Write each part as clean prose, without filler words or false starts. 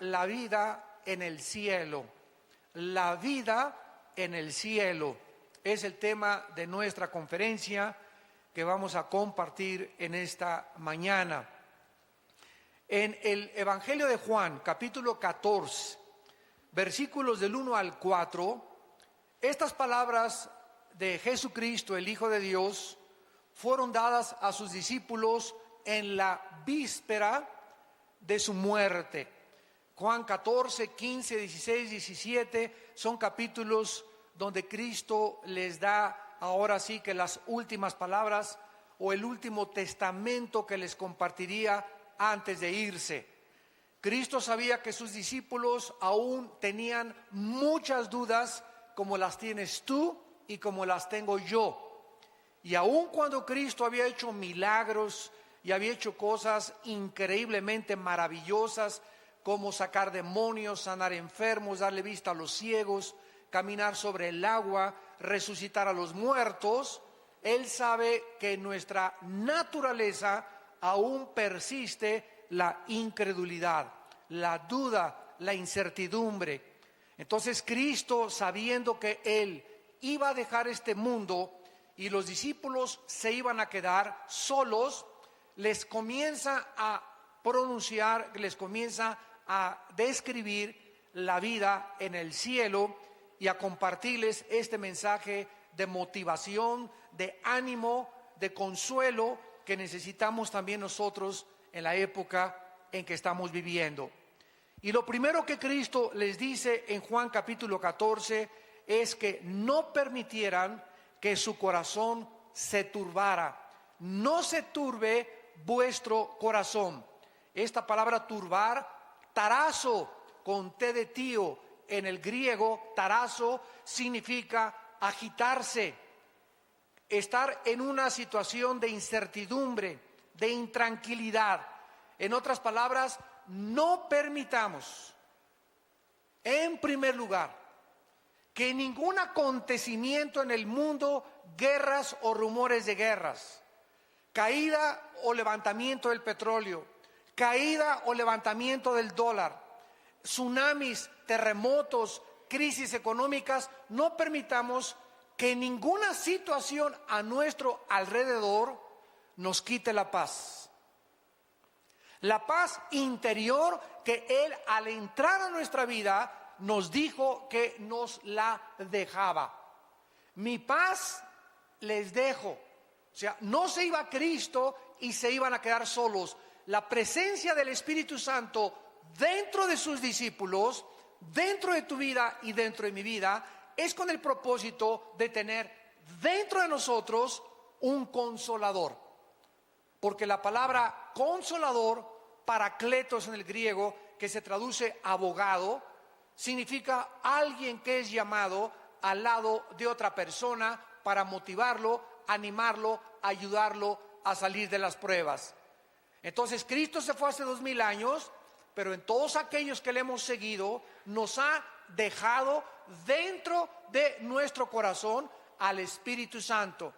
la vida en el cielo. La vida en el cielo es el tema de nuestra conferencia que vamos a compartir en esta mañana. En el Evangelio de Juan, capítulo 14, versículos del 1 al 4, estas palabras de Jesucristo, el Hijo de Dios, fueron dadas a sus discípulos en la víspera de su muerte. Juan 14, 15, 16, 17 son capítulos donde Cristo les da ahora sí que las últimas palabras o el último testamento que les compartiría antes de irse. Cristo sabía que sus discípulos aún tenían muchas dudas como las tienes tú y como las tengo yo. Y aun cuando Cristo había hecho milagros y había hecho cosas increíblemente maravillosas como sacar demonios, sanar enfermos, darle vista a los ciegos, caminar sobre el agua, resucitar a los muertos, Él sabe que en nuestra naturaleza aún persiste la incredulidad, la duda, la incertidumbre. Entonces Cristo, sabiendo que Él iba a dejar este mundo y los discípulos se iban a quedar solos, les comienza a pronunciar, les comienza a describir la vida en el cielo y a compartirles este mensaje de motivación, de ánimo, de consuelo que necesitamos también nosotros en la época en que estamos viviendo. Y lo primero que Cristo les dice en Juan capítulo 14 es que no permitieran que su corazón se turbara. No se turbe vuestro corazón. Esta palabra turbar, tarazo, con T de tío, en el griego, tarazo, significa agitarse, estar en una situación de incertidumbre, de intranquilidad. En otras palabras, no permitamos, en primer lugar, que ningún acontecimiento en el mundo, guerras o rumores de guerras, caída o levantamiento del petróleo, caída o levantamiento del dólar, tsunamis, terremotos, crisis económicas, no permitamos que ninguna situación a nuestro alrededor nos quite la paz. La paz interior que Él al entrar a nuestra vida nos dijo que nos la dejaba. Mi paz les dejo. O sea, no se iba Cristo y se iban a quedar solos. La presencia del Espíritu Santo dentro de sus discípulos, dentro de tu vida y dentro de mi vida, es con el propósito de tener dentro de nosotros un consolador. Porque la palabra consolador, paracletos en el griego, que se traduce abogado, significa alguien que es llamado al lado de otra persona para motivarlo, animarlo, ayudarlo a salir de las pruebas. Entonces Cristo se fue hace 2000 años, pero en todos aquellos que le hemos seguido, nos ha dejado dentro de nuestro corazón al Espíritu Santo.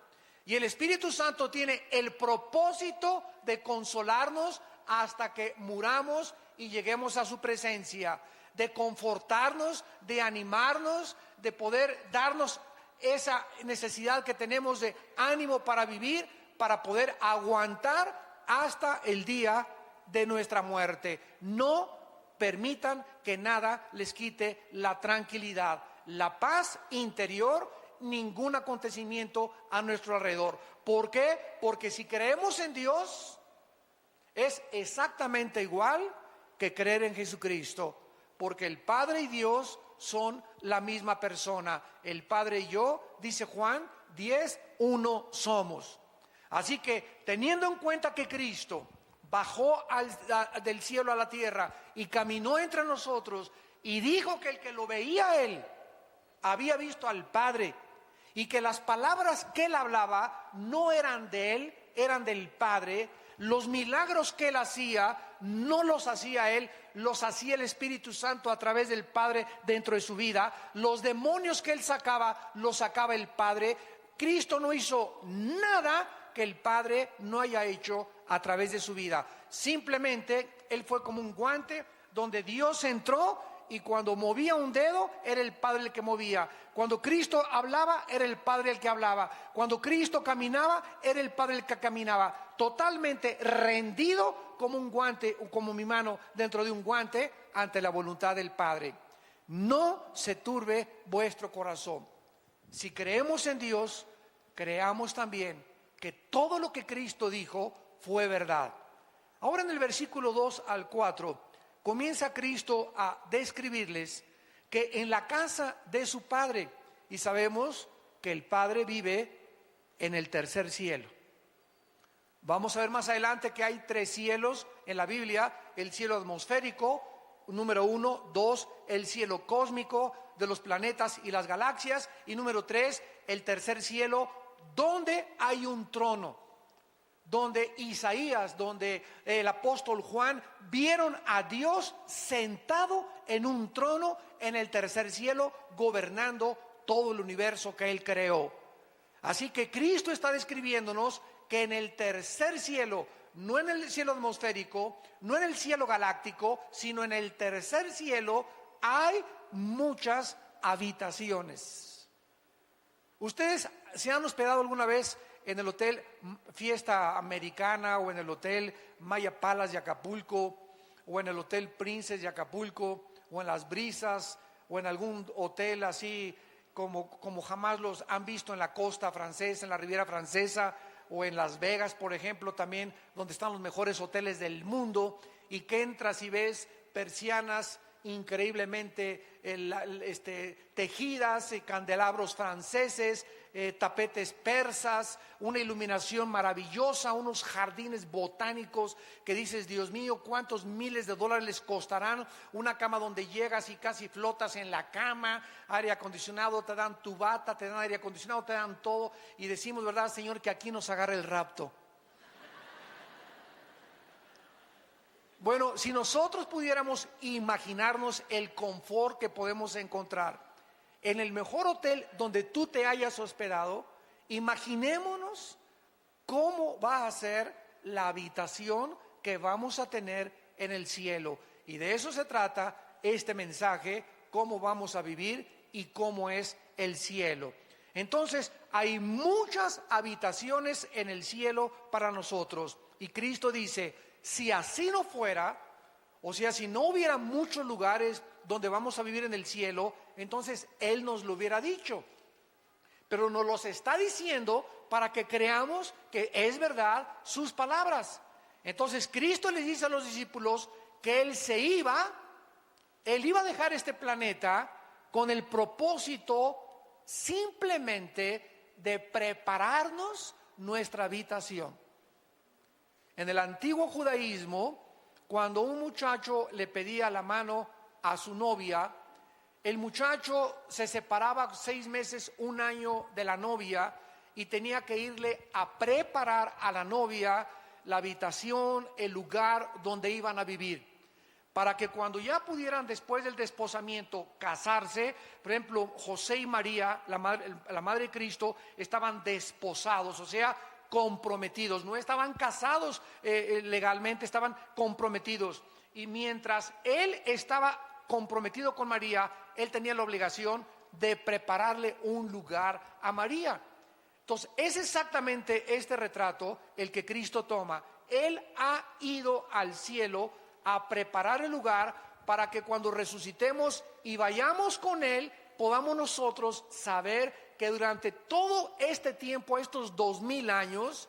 Y el Espíritu Santo tiene el propósito de consolarnos hasta que muramos y lleguemos a su presencia, de confortarnos, de animarnos, de poder darnos esa necesidad que tenemos de ánimo para vivir, para poder aguantar hasta el día de nuestra muerte. No permitan que nada les quite la tranquilidad, la paz interior, ningún acontecimiento a nuestro alrededor. ¿Por qué? Porque si creemos en Dios, es exactamente igual que creer en Jesucristo, porque el Padre y Dios son la misma persona. El Padre y yo, dice Juan 10, uno somos. Así que teniendo en cuenta que Cristo bajó del cielo a la tierra y caminó entre nosotros y dijo que el que lo veía a Él había visto al Padre, y que las palabras que Él hablaba no eran de Él, eran del Padre. Los milagros que Él hacía no los hacía Él, los hacía el Espíritu Santo a través del Padre dentro de su vida. Los demonios que Él sacaba, los sacaba el Padre. Cristo no hizo nada que el Padre no haya hecho a través de su vida. Simplemente Él fue como un guante donde Dios entró y cuando movía un dedo era el Padre el que movía. Cuando Cristo hablaba era el Padre el que hablaba. Cuando Cristo caminaba era el Padre el que caminaba. Totalmente rendido como un guante, como mi mano dentro de un guante ante la voluntad del Padre. No se turbe vuestro corazón. Si creemos en Dios, creamos también que todo lo que Cristo dijo fue verdad. Ahora en el versículo 2 al 4 comienza Cristo a describirles que en la casa de su Padre, y sabemos que el Padre vive en el tercer cielo. Vamos a ver más adelante que hay 3 cielos en la Biblia: el cielo atmosférico, número 1, 2, el cielo cósmico de los planetas y las galaxias, y número 3, el tercer cielo, donde hay un trono, donde Isaías, donde el apóstol Juan vieron a Dios sentado en un trono en el tercer cielo, gobernando todo el universo que Él creó. Así que Cristo está describiéndonos que en el tercer cielo, no en el cielo atmosférico, no en el cielo galáctico, sino en el tercer cielo hay muchas habitaciones. ¿Ustedes se han hospedado alguna vez en el hotel Fiesta Americana o en el hotel Maya Palace de Acapulco o en el hotel Princess de Acapulco o en Las Brisas o en algún hotel así como jamás los han visto en la costa francesa, en la Riviera Francesa, o en Las Vegas, por ejemplo, también donde están los mejores hoteles del mundo, y que entras y ves persianas increíblemente tejidas, candelabros franceses, tapetes persas, una iluminación maravillosa, unos jardines botánicos que dices, Dios mío, cuántos miles de dólares les costarán, una cama donde llegas y casi flotas en la cama, aire acondicionado, te dan tu bata, te dan aire acondicionado, te dan todo, y decimos, ¿verdad, Señor, que aquí nos agarre el rapto? Bueno, si nosotros pudiéramos imaginarnos el confort que podemos encontrar en el mejor hotel donde tú te hayas hospedado, imaginémonos cómo va a ser la habitación que vamos a tener en el cielo. Y de eso se trata este mensaje, cómo vamos a vivir y cómo es el cielo. Entonces, hay muchas habitaciones en el cielo para nosotros. Y Cristo dice, si así no fuera, o sea, si no hubiera muchos lugares donde vamos a vivir en el cielo, entonces Él nos lo hubiera dicho. Pero nos los está diciendo para que creamos que es verdad sus palabras. Entonces Cristo les dice a los discípulos que Él iba a dejar este planeta con el propósito simplemente de prepararnos nuestra habitación. En el antiguo judaísmo, cuando un muchacho le pedía la mano a su novia, el muchacho se separaba 6 meses, 1 año de la novia y tenía que irle a preparar a la novia la habitación, el lugar donde iban a vivir, para que cuando ya pudieran después del desposamiento casarse, por ejemplo, José y María, la madre de Cristo, estaban desposados, o sea, comprometidos, no estaban casados legalmente, estaban comprometidos. Y mientras él estaba comprometido con María, él tenía la obligación de prepararle un lugar a María. Entonces, es exactamente este retrato el que Cristo toma. Él ha ido al cielo a preparar el lugar para que cuando resucitemos y vayamos con Él, podamos nosotros saber que durante todo este tiempo, estos 2000 años,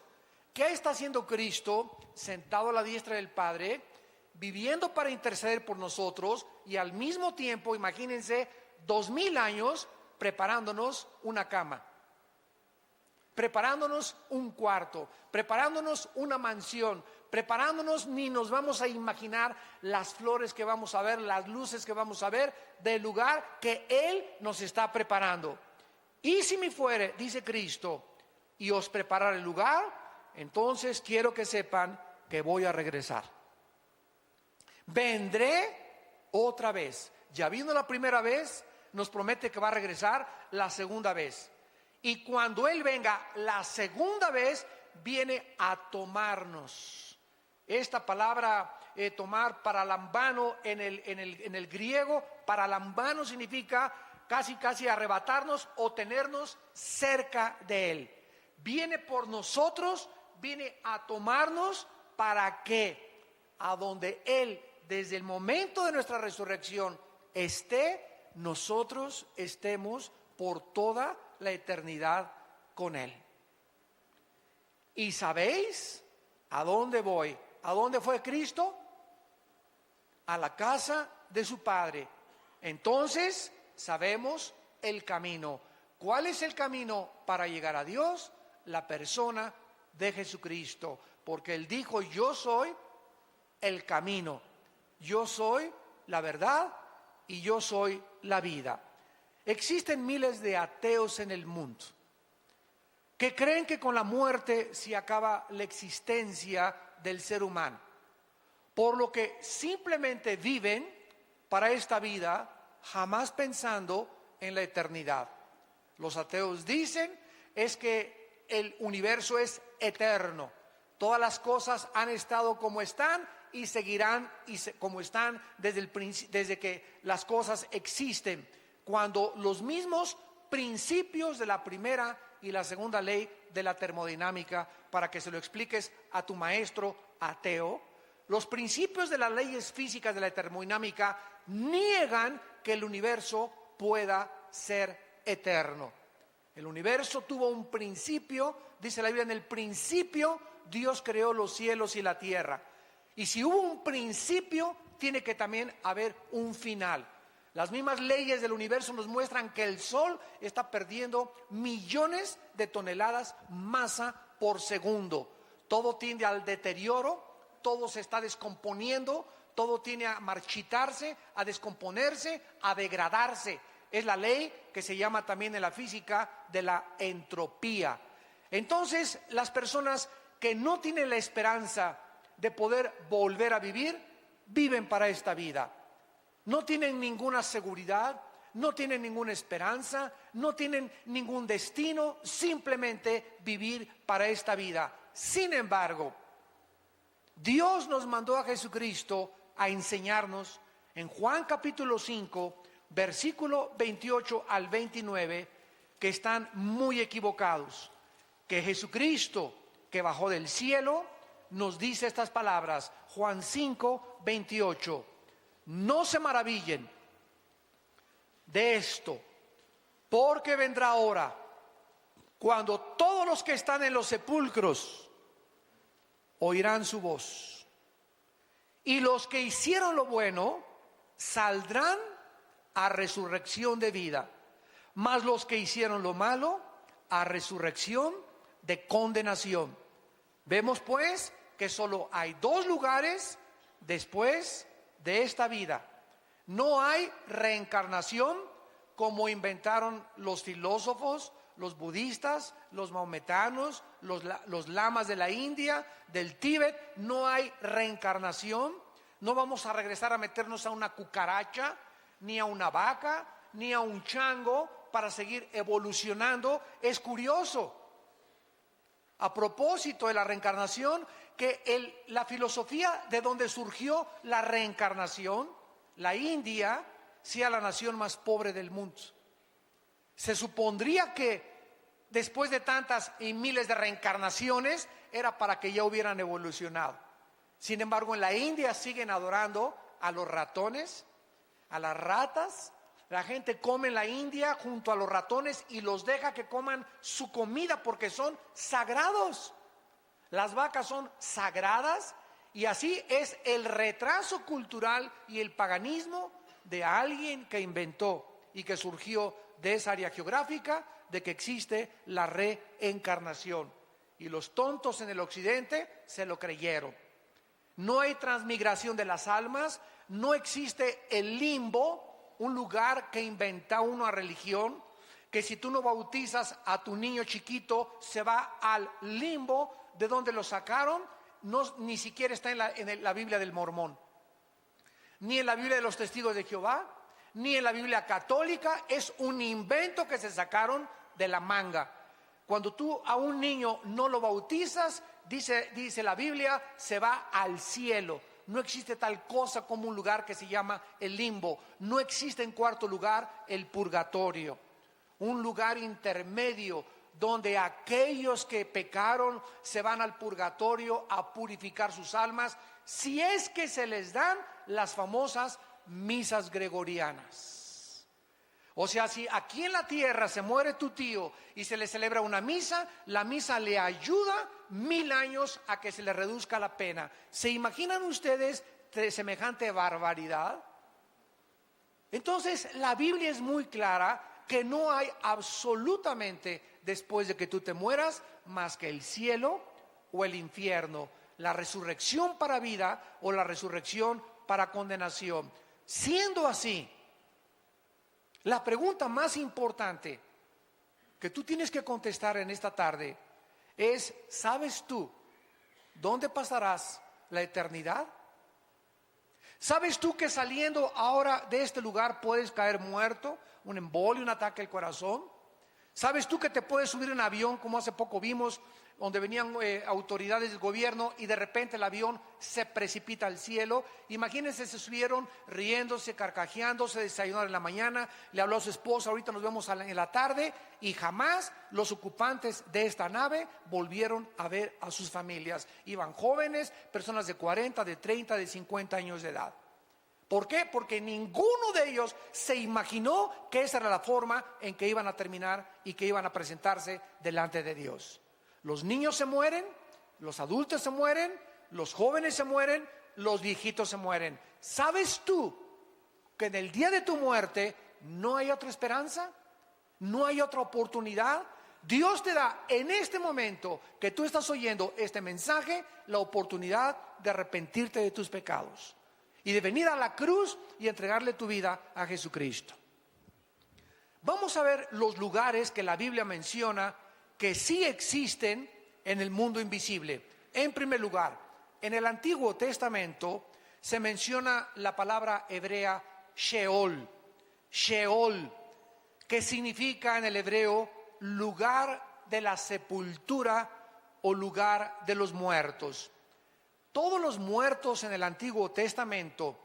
¿qué está haciendo Cristo sentado a la diestra del Padre, viviendo para interceder por nosotros y al mismo tiempo, imagínense, 2000 años preparándonos una cama, preparándonos un cuarto, preparándonos una mansión, preparándonos, ni nos vamos a imaginar las flores que vamos a ver, las luces que vamos a ver del lugar que Él nos está preparando? Y si me fuere, dice Cristo, y os preparar el lugar, entonces quiero que sepan que voy a regresar. Vendré otra vez. Ya vino la primera vez, nos promete que va a regresar la segunda vez. Y cuando Él venga la segunda vez, viene a tomarnos. Esta palabra tomar paralambano en el griego. Paralambano significa casi arrebatarnos o tenernos cerca de Él. Viene por nosotros, viene a tomarnos para que a donde Él, desde el momento de nuestra resurrección, esté, nosotros estemos por toda la eternidad con Él. ¿Y sabéis a dónde voy? ¿A dónde fue Cristo? A la casa de su Padre. Entonces sabemos el camino. ¿Cuál es el camino para llegar a Dios? La persona de Jesucristo, porque Él dijo: yo soy el camino, yo soy la verdad y yo soy la vida. Existen miles de ateos en el mundo que creen que con la muerte se acaba la existencia del ser humano, por lo que simplemente viven para esta vida, jamás pensando en la eternidad. Los ateos dicen es que el universo es eterno. Todas las cosas han estado como están y seguirán como están desde que las cosas existen, cuando los mismos principios de la primera y la segunda ley de la termodinámica, para que se lo expliques a tu maestro ateo, los principios de las leyes físicas de la termodinámica niegan que el universo pueda ser eterno. El universo tuvo un principio, dice la Biblia: en el principio Dios creó los cielos y la tierra. Y si hubo un principio, tiene que también haber un final. Las mismas leyes del universo nos muestran que el Sol está perdiendo millones de toneladas masa por segundo. Todo tiende al deterioro, todo se está descomponiendo, todo tiende a marchitarse, a descomponerse, a degradarse. Es la ley que se llama también en la física de la entropía. Entonces, las personas que no tienen la esperanza de poder volver a vivir, viven para esta vida. No tienen ninguna seguridad, no tienen ninguna esperanza, no tienen ningún destino, simplemente vivir para esta vida. Sin embargo, Dios nos mandó a Jesucristo a enseñarnos en Juan capítulo 5, versículo 28 al 29, que están muy equivocados. Que Jesucristo, que bajó del cielo, nos dice estas palabras. Juan 5, 28. No se maravillen de esto, porque vendrá hora cuando todos los que están en los sepulcros oirán su voz, y los que hicieron lo bueno saldrán a resurrección de vida, mas los que hicieron lo malo a resurrección de condenación. Vemos pues que solo hay dos lugares después de esta vida. No hay reencarnación como inventaron los filósofos, los budistas, los maometanos, los lamas de la India, del Tíbet. No hay reencarnación. No vamos a regresar a meternos a una cucaracha, ni a una vaca, ni a un chango para seguir evolucionando. Es curioso, a propósito de la reencarnación, que la filosofía de donde surgió la reencarnación, la India, sea la nación más pobre del mundo. Se supondría que después de tantas y miles de reencarnaciones era para que ya hubieran evolucionado. Sin embargo, en la India siguen adorando a los ratones, a las ratas. La gente come en la India junto a los ratones y los deja que coman su comida porque son sagrados. Las vacas son sagradas, y así es el retraso cultural y el paganismo de alguien que inventó y que surgió de esa área geográfica de que existe la reencarnación. Y los tontos en el occidente se lo creyeron. No hay transmigración de las almas, no existe el limbo, un lugar que inventa una religión, que si tú no bautizas a tu niño chiquito se va al limbo de donde lo sacaron. No, ni siquiera está en la Biblia del Mormón, ni en la Biblia de los Testigos de Jehová, ni en la Biblia católica. Es un invento que se sacaron de la manga. Cuando tú a un niño no lo bautizas, dice la Biblia, se va al cielo. no existe tal cosa como un lugar que se llama el limbo. No existe, en cuarto lugar, el purgatorio. Un lugar intermedio donde aquellos que pecaron se van al purgatorio a purificar sus almas, si es que se les dan las famosas misas gregorianas. O sea, si aquí en la tierra se muere tu tío y se le celebra una misa, la misa le ayuda 1000 años a que se le reduzca la pena. ¿Se imaginan ustedes de semejante barbaridad? Entonces, la Biblia es muy clara que no hay absolutamente después de que tú te mueras más que el cielo o el infierno, la resurrección para vida o la resurrección para condenación. Siendo así, la pregunta más importante que tú tienes que contestar en esta tarde es: ¿sabes tú dónde pasarás la eternidad? ¿Sabes tú que saliendo ahora de este lugar puedes caer muerto, un embolio, un ataque al corazón? ¿Sabes tú que te puedes subir en avión, como hace poco vimos, donde venían autoridades del gobierno y de repente el avión se precipita al cielo? Imagínense, se subieron riéndose, carcajeándose, desayunaron en la mañana, le habló a su esposa: ahorita nos vemos en la tarde, y jamás los ocupantes de esta nave volvieron a ver a sus familias. Iban jóvenes, personas de 40, de 30, de 50 años de edad. ¿Por qué? Porque ninguno de ellos se imaginó que esa era la forma en que iban a terminar y que iban a presentarse delante de Dios. Los niños se mueren, los adultos se mueren, los jóvenes se mueren, los viejitos se mueren. ¿Sabes tú que en el día de tu muerte no hay otra esperanza? ¿No hay otra oportunidad? Dios te da en este momento que tú estás oyendo este mensaje la oportunidad de arrepentirte de tus pecados y de venir a la cruz y entregarle tu vida a Jesucristo. Vamos a ver los lugares que la Biblia menciona que sí existen en el mundo invisible. En primer lugar, en el Antiguo Testamento se menciona la palabra hebrea Sheol. Sheol, que significa en el hebreo lugar de la sepultura o lugar de los muertos. Todos los muertos en el Antiguo Testamento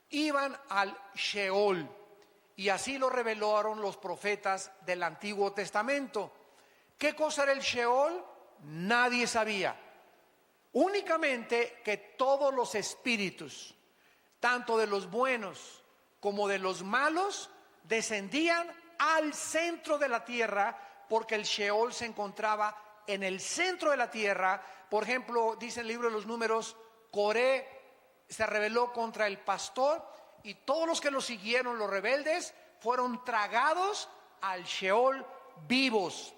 iban al Sheol, y así lo revelaron los profetas del Antiguo Testamento. ¿Qué cosa era el Sheol? Nadie sabía. Únicamente que todos los espíritus, tanto de los buenos como de los malos, descendían al centro de la tierra, porque el Sheol se encontraba en el centro de la tierra. Por ejemplo, dice el libro de los Números, Coré se rebeló contra el pastor y todos los que lo siguieron, los rebeldes, fueron tragados al Sheol vivos.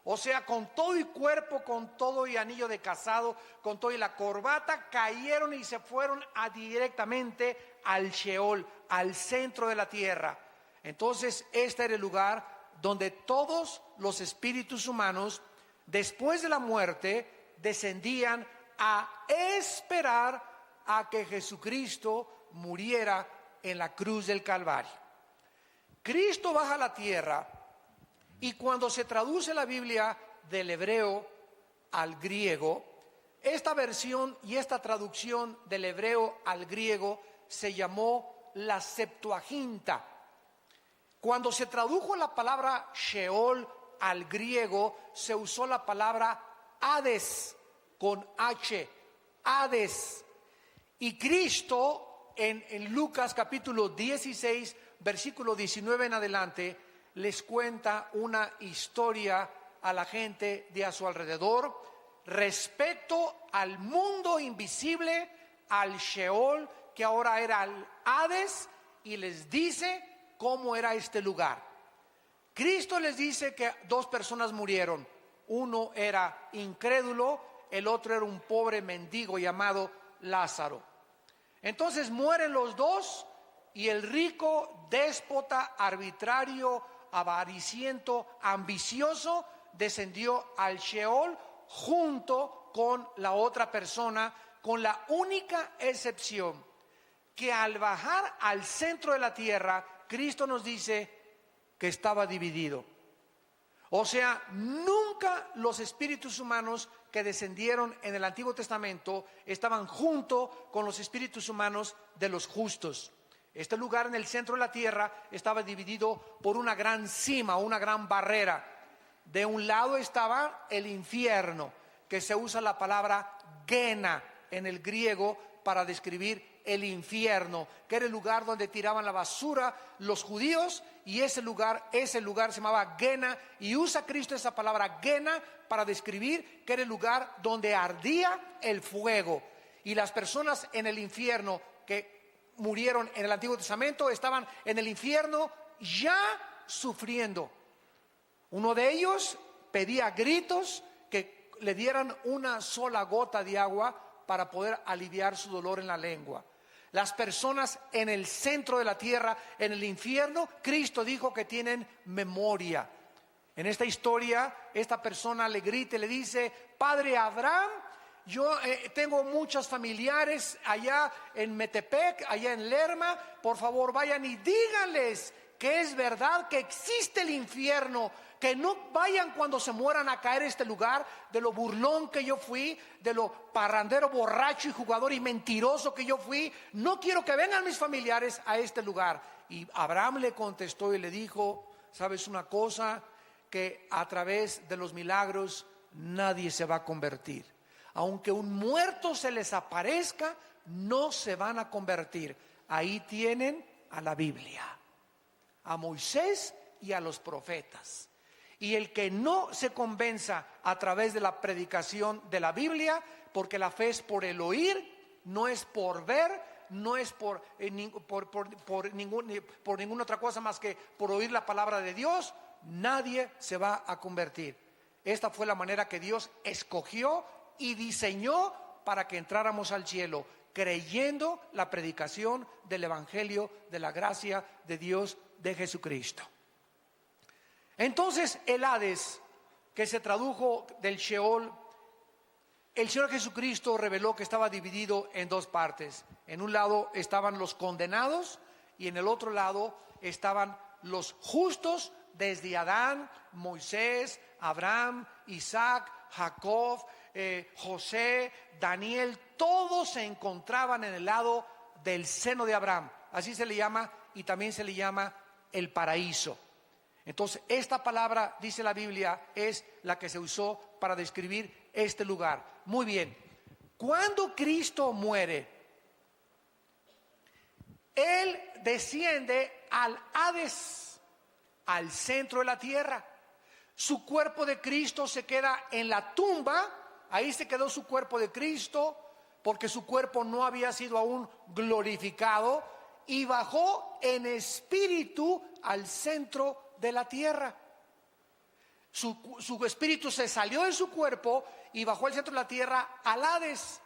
O sea, con todo y cuerpo, con todo y anillo de casado, con todo y la corbata, cayeron y se fueron directamente al Sheol, al centro de la tierra. Entonces, este era el lugar donde todos los espíritus humanos, después de la muerte, descendían a esperar a que Jesucristo muriera en la cruz del Calvario. Cristo baja a la tierra, y cuando se traduce la Biblia del hebreo al griego, esta versión y esta traducción del hebreo al griego se llamó la Septuaginta. Cuando se tradujo la palabra Sheol al griego, se usó la palabra Hades con H, Hades. Y Cristo en Lucas capítulo 16, versículo 19 en adelante, les cuenta una historia a la gente de a su alrededor respecto al mundo invisible, al Sheol, que ahora era el Hades, y les dice cómo era este lugar. Cristo les dice que 2 personas murieron. Uno era incrédulo, el otro era un pobre mendigo llamado Lázaro. Entonces mueren los dos, y el rico, déspota, arbitrario, avariciento, ambicioso, descendió al Sheol junto con la otra persona, con la única excepción que al bajar al centro de la tierra, Cristo nos dice que estaba dividido. O sea, nunca los espíritus humanos que descendieron en el Antiguo Testamento estaban junto con los espíritus humanos de los justos. Este lugar en el centro de la tierra estaba dividido por una gran cima, una gran barrera. De un lado estaba el infierno, que se usa la palabra Gena en el griego para describir el infierno, que era el lugar donde tiraban la basura los judíos, y ese lugar se llamaba Gena, y usa Cristo esa palabra Gena para describir que era el lugar donde ardía el fuego. Y las personas en el infierno que murieron en el Antiguo Testamento estaban en el infierno ya sufriendo. Uno de ellos pedía a gritos que le dieran una sola gota de agua para poder aliviar su dolor en la lengua. Las personas en el centro de la tierra, en el infierno, Cristo dijo que tienen memoria. En esta historia, esta persona le grita y le dice: Padre Abraham, yo tengo muchos familiares allá en Metepec, allá en Lerma, por favor vayan y díganles que es verdad que existe el infierno, que no vayan cuando se mueran a caer a este lugar, de lo burlón que yo fui, de lo parrandero, borracho y jugador y mentiroso que yo fui. No quiero que vengan mis familiares a este lugar. Y Abraham le contestó y le dijo: ¿sabes una cosa? Que a través de los milagros nadie se va a convertir. Aunque un muerto se les aparezca, no se van a convertir. Ahí tienen a la Biblia, a Moisés y a los profetas. Y el que no se convenza a través de la predicación de la Biblia, porque la fe es por el oír, no es por ver, no es por ninguna otra cosa más que por oír la palabra de Dios, nadie se va a convertir. Esta fue la manera que Dios escogió y diseñó para que entráramos al cielo, creyendo la predicación del Evangelio de la gracia de Dios, de Jesucristo. Entonces el Hades, que se tradujo del Sheol, el Señor Jesucristo reveló que estaba dividido en dos partes. En un lado estaban los condenados y en el otro lado estaban los justos, desde Adán, Moisés, Abraham, Isaac, Jacob, José, Daniel. Todos se encontraban en el lado del seno de Abraham. Así se le llama, y también se le llama el paraíso. Entonces, esta palabra, dice la Biblia, es la que se usó para describir este lugar. Muy bien, cuando Cristo muere, Él desciende al Hades, al centro de la tierra. Su cuerpo de Cristo se queda en la tumba. Ahí se quedó su cuerpo de Cristo, porque su cuerpo no había sido aún glorificado, y bajó en espíritu al centro de la tierra. Su espíritu se salió de su cuerpo y bajó al centro de la tierra, al Hades,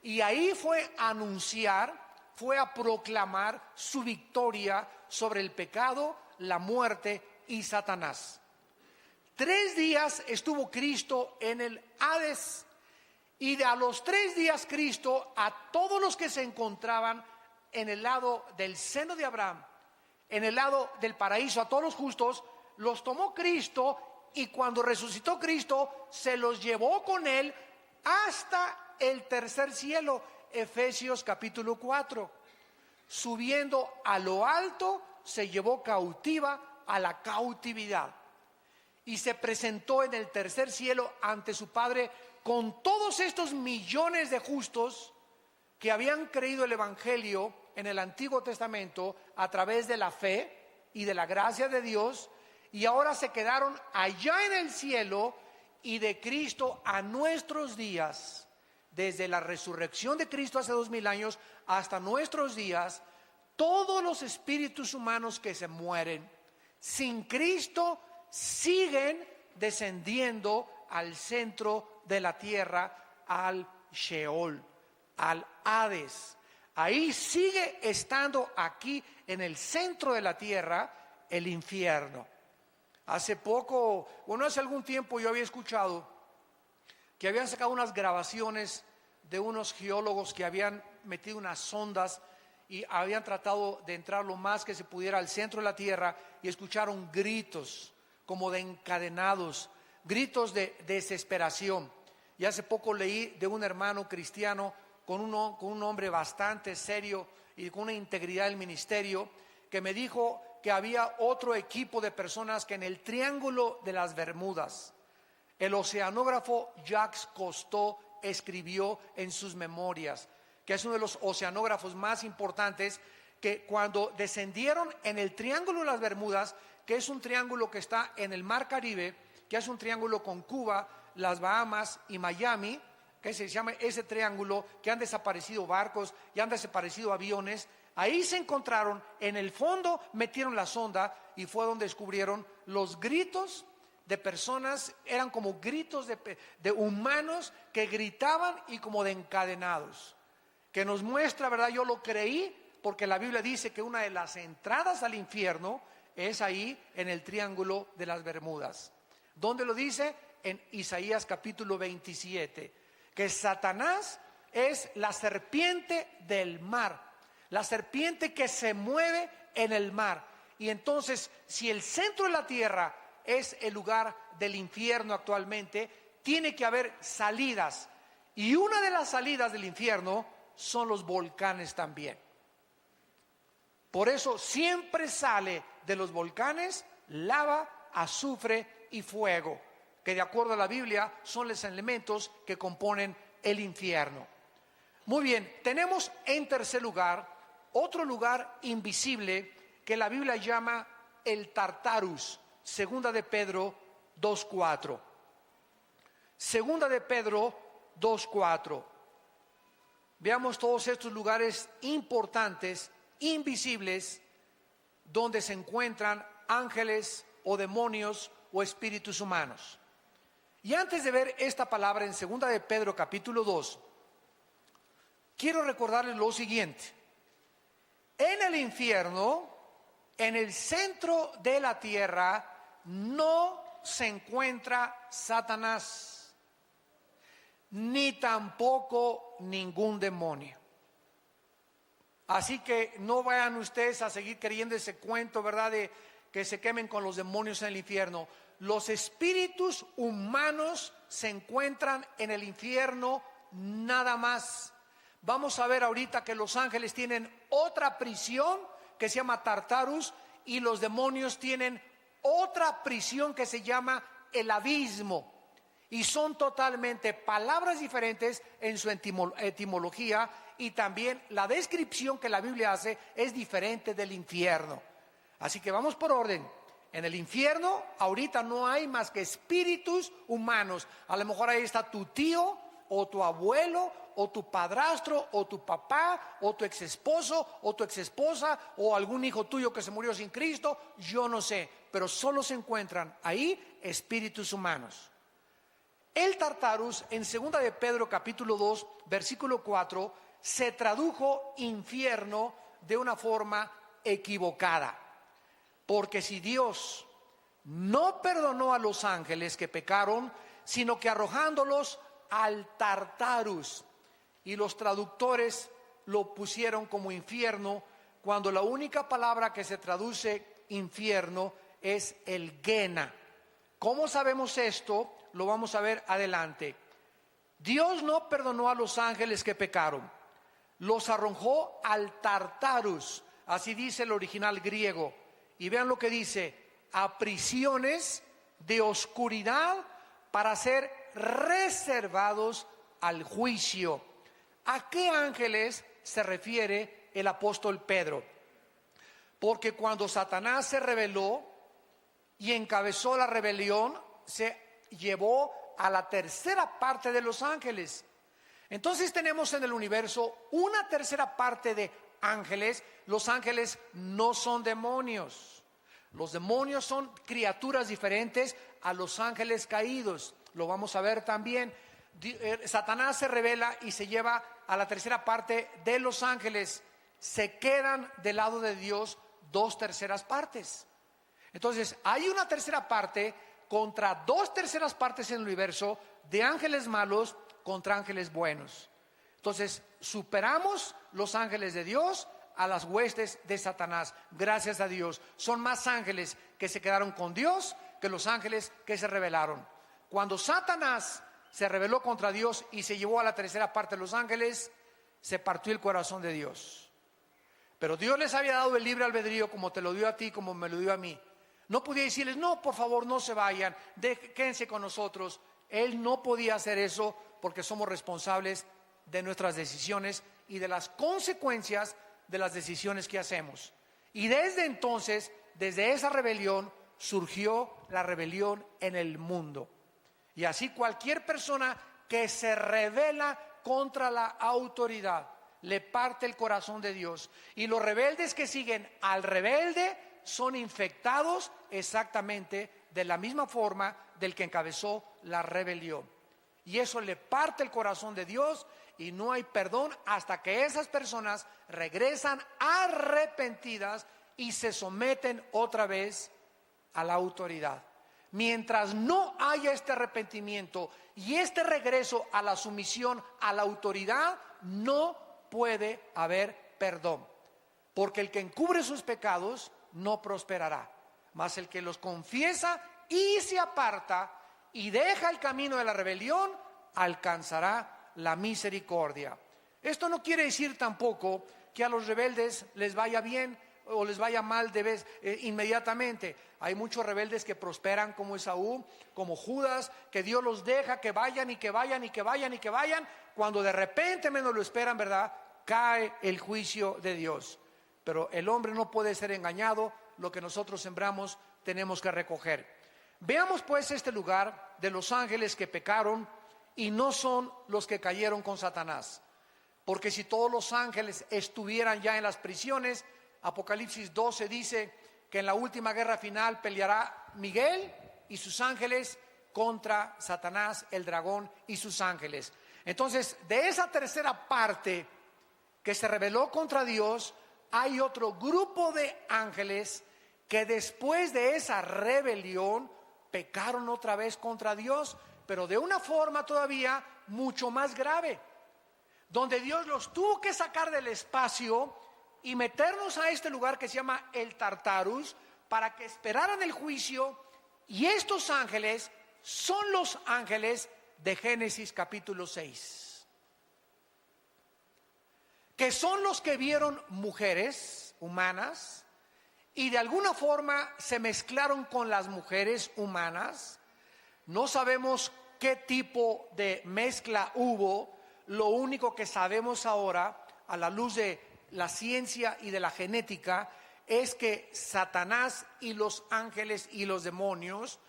y ahí fue a anunciar, fue a proclamar su victoria sobre el pecado, la muerte y Satanás. 3 días estuvo Cristo en el Hades, y a los 3 días Cristo, a todos los que se encontraban en el lado del seno de Abraham, en el lado del paraíso, a todos los justos, los tomó Cristo, y cuando resucitó Cristo, se los llevó con Él hasta el tercer cielo. Efesios capítulo 4. Subiendo a lo alto, se llevó cautiva a la cautividad, y se presentó en el tercer cielo ante su Padre con todos estos millones de justos que habían creído el Evangelio en el Antiguo Testamento a través de la fe y de la gracia de Dios, y ahora se quedaron allá en el cielo. Y de Cristo a nuestros días, desde la resurrección de Cristo hace 2000 años hasta nuestros días, todos los espíritus humanos que se mueren sin Cristo siguen descendiendo al centro de la tierra, al Sheol, al Hades. Ahí sigue estando, aquí en el centro de la tierra, el infierno. Hace algún tiempo yo había escuchado que habían sacado unas grabaciones de unos geólogos que habían metido unas sondas y habían tratado de entrar lo más que se pudiera al centro de la tierra, y escucharon gritos como de encadenados, gritos de desesperación. Y hace poco leí de un hermano cristiano con un hombre bastante serio y con una integridad del ministerio, que me dijo que había otro equipo de personas que en el Triángulo de las Bermudas, el oceanógrafo Jacques Cousteau escribió en sus memorias, que es uno de los oceanógrafos más importantes, que cuando descendieron en el Triángulo de las Bermudas, que es un triángulo que está en el Mar Caribe, que es un triángulo con Cuba, las Bahamas y Miami, que se llama ese triángulo, que han desaparecido barcos y han desaparecido aviones. Ahí se encontraron, en el fondo metieron la sonda y fue donde descubrieron los gritos de personas, eran como gritos de humanos que gritaban y como de encadenados, que nos muestra, ¿verdad? Yo lo creí porque la Biblia dice que una de las entradas al infierno es ahí en el Triángulo de las Bermudas. ¿Dónde lo dice? En Isaías capítulo 27, que Satanás es la serpiente del mar, la serpiente que se mueve en el mar. Y entonces, si el centro de la tierra es el lugar del infierno actualmente, tiene que haber salidas. Y una de las salidas del infierno son los volcanes también. Por eso siempre sale de los volcanes lava, azufre y fuego, que de acuerdo a la Biblia son los elementos que componen el infierno. Muy bien, tenemos en tercer lugar otro lugar invisible que la Biblia llama el Tartarus. Segunda de Pedro 2:4. Segunda de Pedro 2:4. Veamos todos estos lugares importantes, invisibles, donde se encuentran ángeles o demonios o espíritus humanos. Y antes de ver esta palabra en segunda de Pedro capítulo 2, quiero recordarles lo siguiente. En el infierno, en el centro de la tierra, no se encuentra Satanás, ni tampoco ningún demonio. Así que no vayan ustedes a seguir creyendo ese cuento, ¿verdad?, de que se quemen con los demonios en el infierno. Los espíritus humanos se encuentran en el infierno nada más. Vamos a ver ahorita que los ángeles tienen otra prisión que se llama Tartarus y los demonios tienen otra prisión que se llama el abismo. Y son totalmente palabras diferentes en su etimología, y también la descripción que la Biblia hace es diferente del infierno. Así que vamos por orden. En el infierno ahorita no hay más que espíritus humanos. A lo mejor ahí está tu tío o tu abuelo o tu padrastro o tu papá o tu exesposo o tu exesposa o algún hijo tuyo que se murió sin Cristo, yo no sé, pero solo se encuentran ahí espíritus humanos. El Tartarus en segunda de Pedro capítulo 2 versículo 4 se tradujo infierno de una forma equivocada, porque si Dios no perdonó a los ángeles que pecaron, sino que arrojándolos al Tartarus, y los traductores lo pusieron como infierno, cuando la única palabra que se traduce infierno es el Gena. ¿Cómo sabemos esto? Lo vamos a ver adelante. Dios no perdonó a los ángeles que pecaron, los arrojó al Tartarus, así dice el original griego. Y vean lo que dice: a prisiones de oscuridad para ser reservados al juicio. ¿A qué ángeles se refiere el apóstol Pedro? Porque cuando Satanás se rebeló y encabezó la rebelión, se llevó a la tercera parte de los ángeles. Entonces tenemos en el universo una tercera parte de ángeles. Los ángeles no son demonios. Los demonios son criaturas diferentes a los ángeles caídos. Lo vamos a ver también. Satanás se rebela y se lleva a la tercera parte de los ángeles. Se quedan del lado de Dios 2/3 partes. Entonces hay una tercera parte contra 2/3 partes en el universo de ángeles malos contra ángeles buenos. Entonces superamos los ángeles de Dios a las huestes de Satanás. Gracias a Dios, son más ángeles que se quedaron con Dios que los ángeles que se rebelaron. Cuando Satanás se rebeló contra Dios y se llevó a la tercera parte de los ángeles, se partió el corazón de Dios. Pero Dios les había dado el libre albedrío, como te lo dio a ti, como me lo dio a mí. No podía decirles, no, por favor, no se vayan, quédense con nosotros. Él no podía hacer eso porque somos responsables de nuestras decisiones y de las consecuencias de las decisiones que hacemos. Y desde entonces, desde esa rebelión, surgió la rebelión en el mundo. Y así cualquier persona que se rebela contra la autoridad le parte el corazón de Dios. Y los rebeldes que siguen al rebelde son infectados exactamente de la misma forma del que encabezó la rebelión. Y eso le parte el corazón de Dios y no hay perdón hasta que esas personas regresan arrepentidas y se someten otra vez a la autoridad. Mientras no haya este arrepentimiento y este regreso a la sumisión a la autoridad, no puede haber perdón. Porque el que encubre sus pecados no prosperará, mas el que los confiesa y se aparta y deja el camino de la rebelión, alcanzará la misericordia. Esto no quiere decir tampoco que a los rebeldes les vaya bien o les vaya mal inmediatamente. Hay muchos rebeldes que prosperan, como Esaú, como Judas, que Dios los deja que vayan y que vayan y que vayan y que vayan, cuando de repente menos lo esperan, ¿verdad? Cae el juicio de Dios. Pero el hombre no puede ser engañado, lo que nosotros sembramos tenemos que recoger. Veamos pues este lugar de los ángeles que pecaron y no son los que cayeron con Satanás. Porque si todos los ángeles estuvieran ya en las prisiones, Apocalipsis 12 dice que en la última guerra final peleará Miguel y sus ángeles contra Satanás, el dragón y sus ángeles. Entonces, de esa tercera parte que se rebeló contra Dios, hay otro grupo de ángeles que después de esa rebelión pecaron otra vez contra Dios, pero de una forma todavía mucho más grave, donde Dios los tuvo que sacar del espacio y meternos a este lugar que se llama el Tartarus para que esperaran el juicio. Y estos ángeles son los ángeles de Génesis capítulo 6, que son los que vieron mujeres humanas y de alguna forma se mezclaron con las mujeres humanas. No sabemos qué tipo de mezcla hubo. Lo único que sabemos ahora, a la luz de la ciencia y de la genética, es que Satanás y los ángeles y los demonios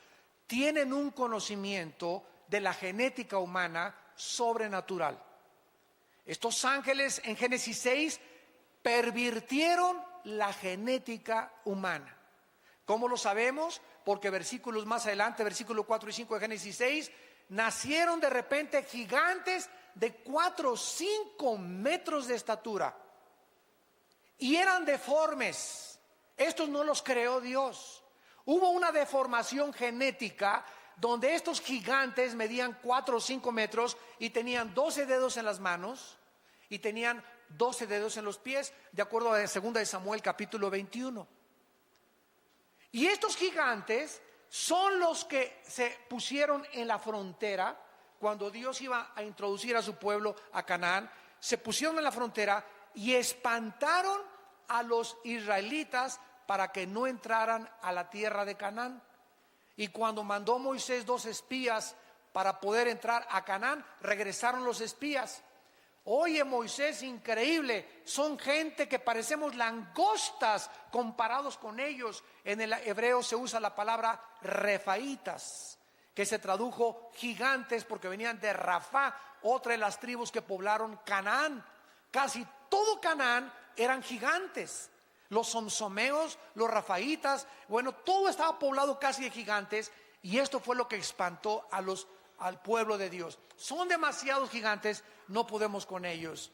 tienen un conocimiento de la genética humana sobrenatural. Estos ángeles en Génesis 6 pervirtieron la genética humana. ¿Cómo lo sabemos? Porque versículos más adelante, versículo 4 y 5 de Génesis 6, nacieron de repente gigantes de 4 o 5 metros de estatura y eran deformes. Estos no los creó Dios. Hubo una deformación genética donde estos gigantes medían 4 o 5 metros y tenían 12 dedos en las manos y tenían 12 dedos en los pies, de acuerdo a 2 de Samuel capítulo 21. Y estos gigantes son los que se pusieron en la frontera cuando Dios iba a introducir a su pueblo a Canaán. Se pusieron en la frontera y espantaron a los israelitas para que no entraran a la tierra de Canaán. Y cuando mandó Moisés 2 espías para poder entrar a Canaán, regresaron los espías. Oye, Moisés, increíble, son gente que parecemos langostas comparados con ellos. En el hebreo se usa la palabra refaitas, que se tradujo gigantes porque venían de Rafá, otra de las tribus que poblaron Canaán. Casi todo Canaán eran gigantes. Los somsomeos, los rafaitas, bueno, todo estaba poblado casi de gigantes, y esto fue lo que espantó al pueblo de Dios. Son demasiados gigantes, no podemos con ellos.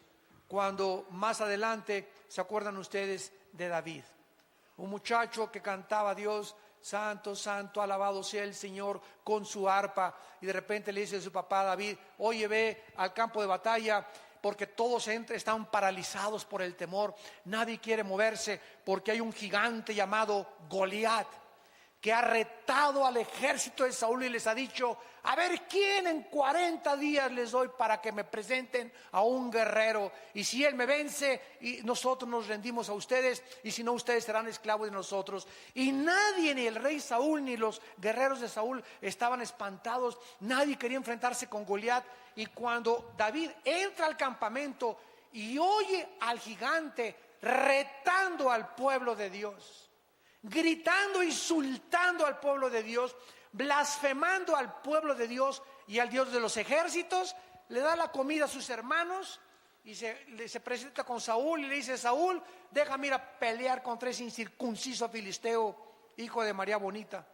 Cuando más adelante, ¿se acuerdan ustedes de David? Un muchacho que cantaba a Dios, santo, santo, alabado sea el Señor, con su arpa, y de repente le dice a su papá David, oye, ve al campo de batalla, porque todos están paralizados por el temor, nadie quiere moverse, porque hay un gigante llamado Goliat, que ha retado al ejército de Saúl y les ha dicho: a ver, ¿quién en 40 días les doy para que me presenten a un guerrero? Y si él me vence, y nosotros nos rendimos a ustedes, y si no, ustedes serán esclavos de nosotros. Y nadie, ni el rey Saúl, ni los guerreros de Saúl estaban espantados. Nadie quería enfrentarse con Goliat. Y cuando David entra al campamento y oye al gigante retando al pueblo de Dios, gritando, insultando al pueblo de Dios, blasfemando al pueblo de Dios y al Dios de los ejércitos, le da la comida a sus hermanos y se presenta con Saúl y le dice: Saúl, déjame ir a pelear contra ese incircunciso filisteo, hijo de María Bonita,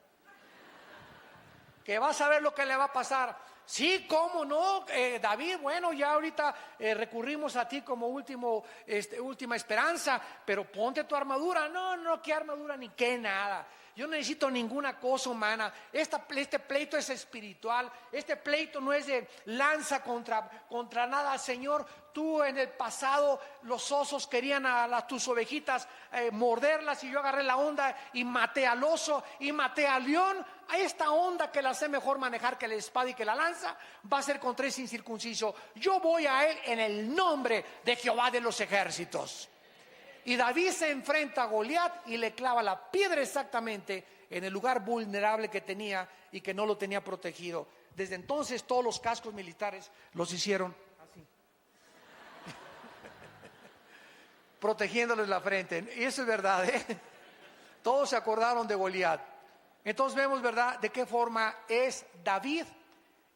que vas a ver lo que le va a pasar. Sí, cómo no, David, bueno, ya ahorita recurrimos a ti como última esperanza, pero ponte tu armadura. No, qué armadura ni qué nada. Yo no necesito ninguna cosa humana. Este pleito es espiritual. Este pleito no es de lanza contra nada. Señor, tú en el pasado los osos querían a tus ovejitas morderlas, y yo agarré la onda y maté al oso y maté al león. A esta onda, que la sé mejor manejar que la espada y que la lanza, va a ser contra ese incircunciso. Yo voy a él en el nombre de Jehová de los ejércitos. Y David se enfrenta a Goliat y le clava la piedra exactamente en el lugar vulnerable que tenía y que no lo tenía protegido. Desde entonces todos los cascos militares los hicieron así, protegiéndoles la frente. Y eso es verdad, ¿eh? Todos se acordaron de Goliat. Entonces vemos, ¿verdad?, de qué forma es David.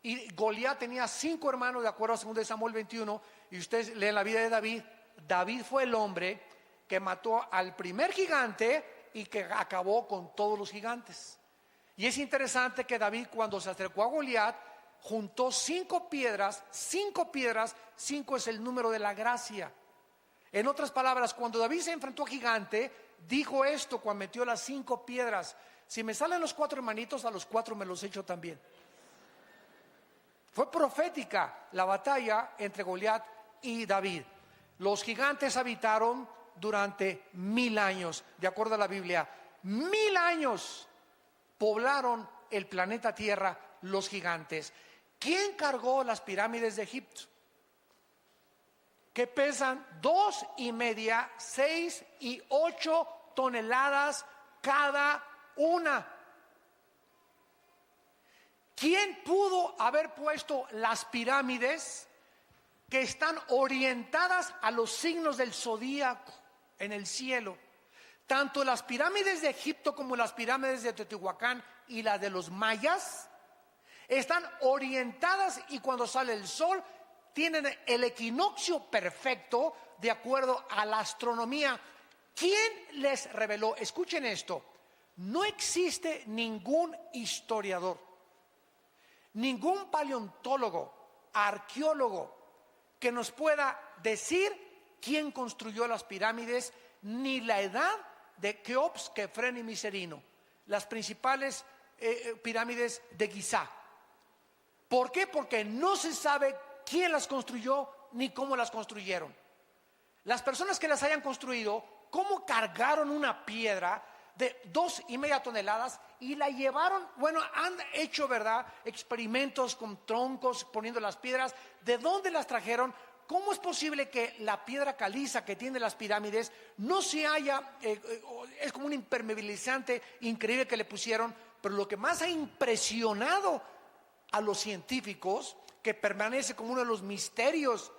Y Goliat tenía 5 hermanos, de acuerdo a 2 Samuel 21. Y ustedes leen la vida de David. David fue el hombre que mató al primer gigante y que acabó con todos los gigantes. Y es interesante que David, cuando se acercó a Goliat, juntó 5 piedras. 5 es el número de la gracia. En otras palabras, cuando David se enfrentó a gigante, dijo esto cuando metió las 5 piedras: si me salen los 4 hermanitos, a los 4 me los echo también. Fue profética la batalla entre Goliat y David. Los gigantes habitaron durante 1000 años, de acuerdo a la Biblia. 1000 años poblaron el planeta Tierra los gigantes. ¿Quién cargó las pirámides de Egipto? Que pesan 2,5, 6 y 8 toneladas cada una. ¿Quién pudo haber puesto las pirámides que están orientadas a los signos del zodíaco en el cielo? Tanto las pirámides de Egipto como las pirámides de Teotihuacán y las de los mayas están orientadas, y cuando sale el sol tienen el equinoccio perfecto de acuerdo a la astronomía. ¿Quién les reveló? Escuchen esto: no existe ningún historiador, ningún paleontólogo, arqueólogo que nos pueda decir quién construyó las pirámides, ni la edad de Keops, Kefren y Miserino, las principales pirámides de Gizá. ¿Por qué? Porque no se sabe quién las construyó ni cómo las construyeron. Las personas que las hayan construido, cómo cargaron una piedra de 2,5 toneladas y la llevaron. Bueno, han hecho, ¿verdad?, experimentos con troncos poniendo las piedras. ¿De dónde las trajeron? ¿Cómo es posible que la piedra caliza que tiene las pirámides no se haya, es como un impermeabilizante increíble que le pusieron? Pero lo que más ha impresionado a los científicos, que permanece como uno de los misterios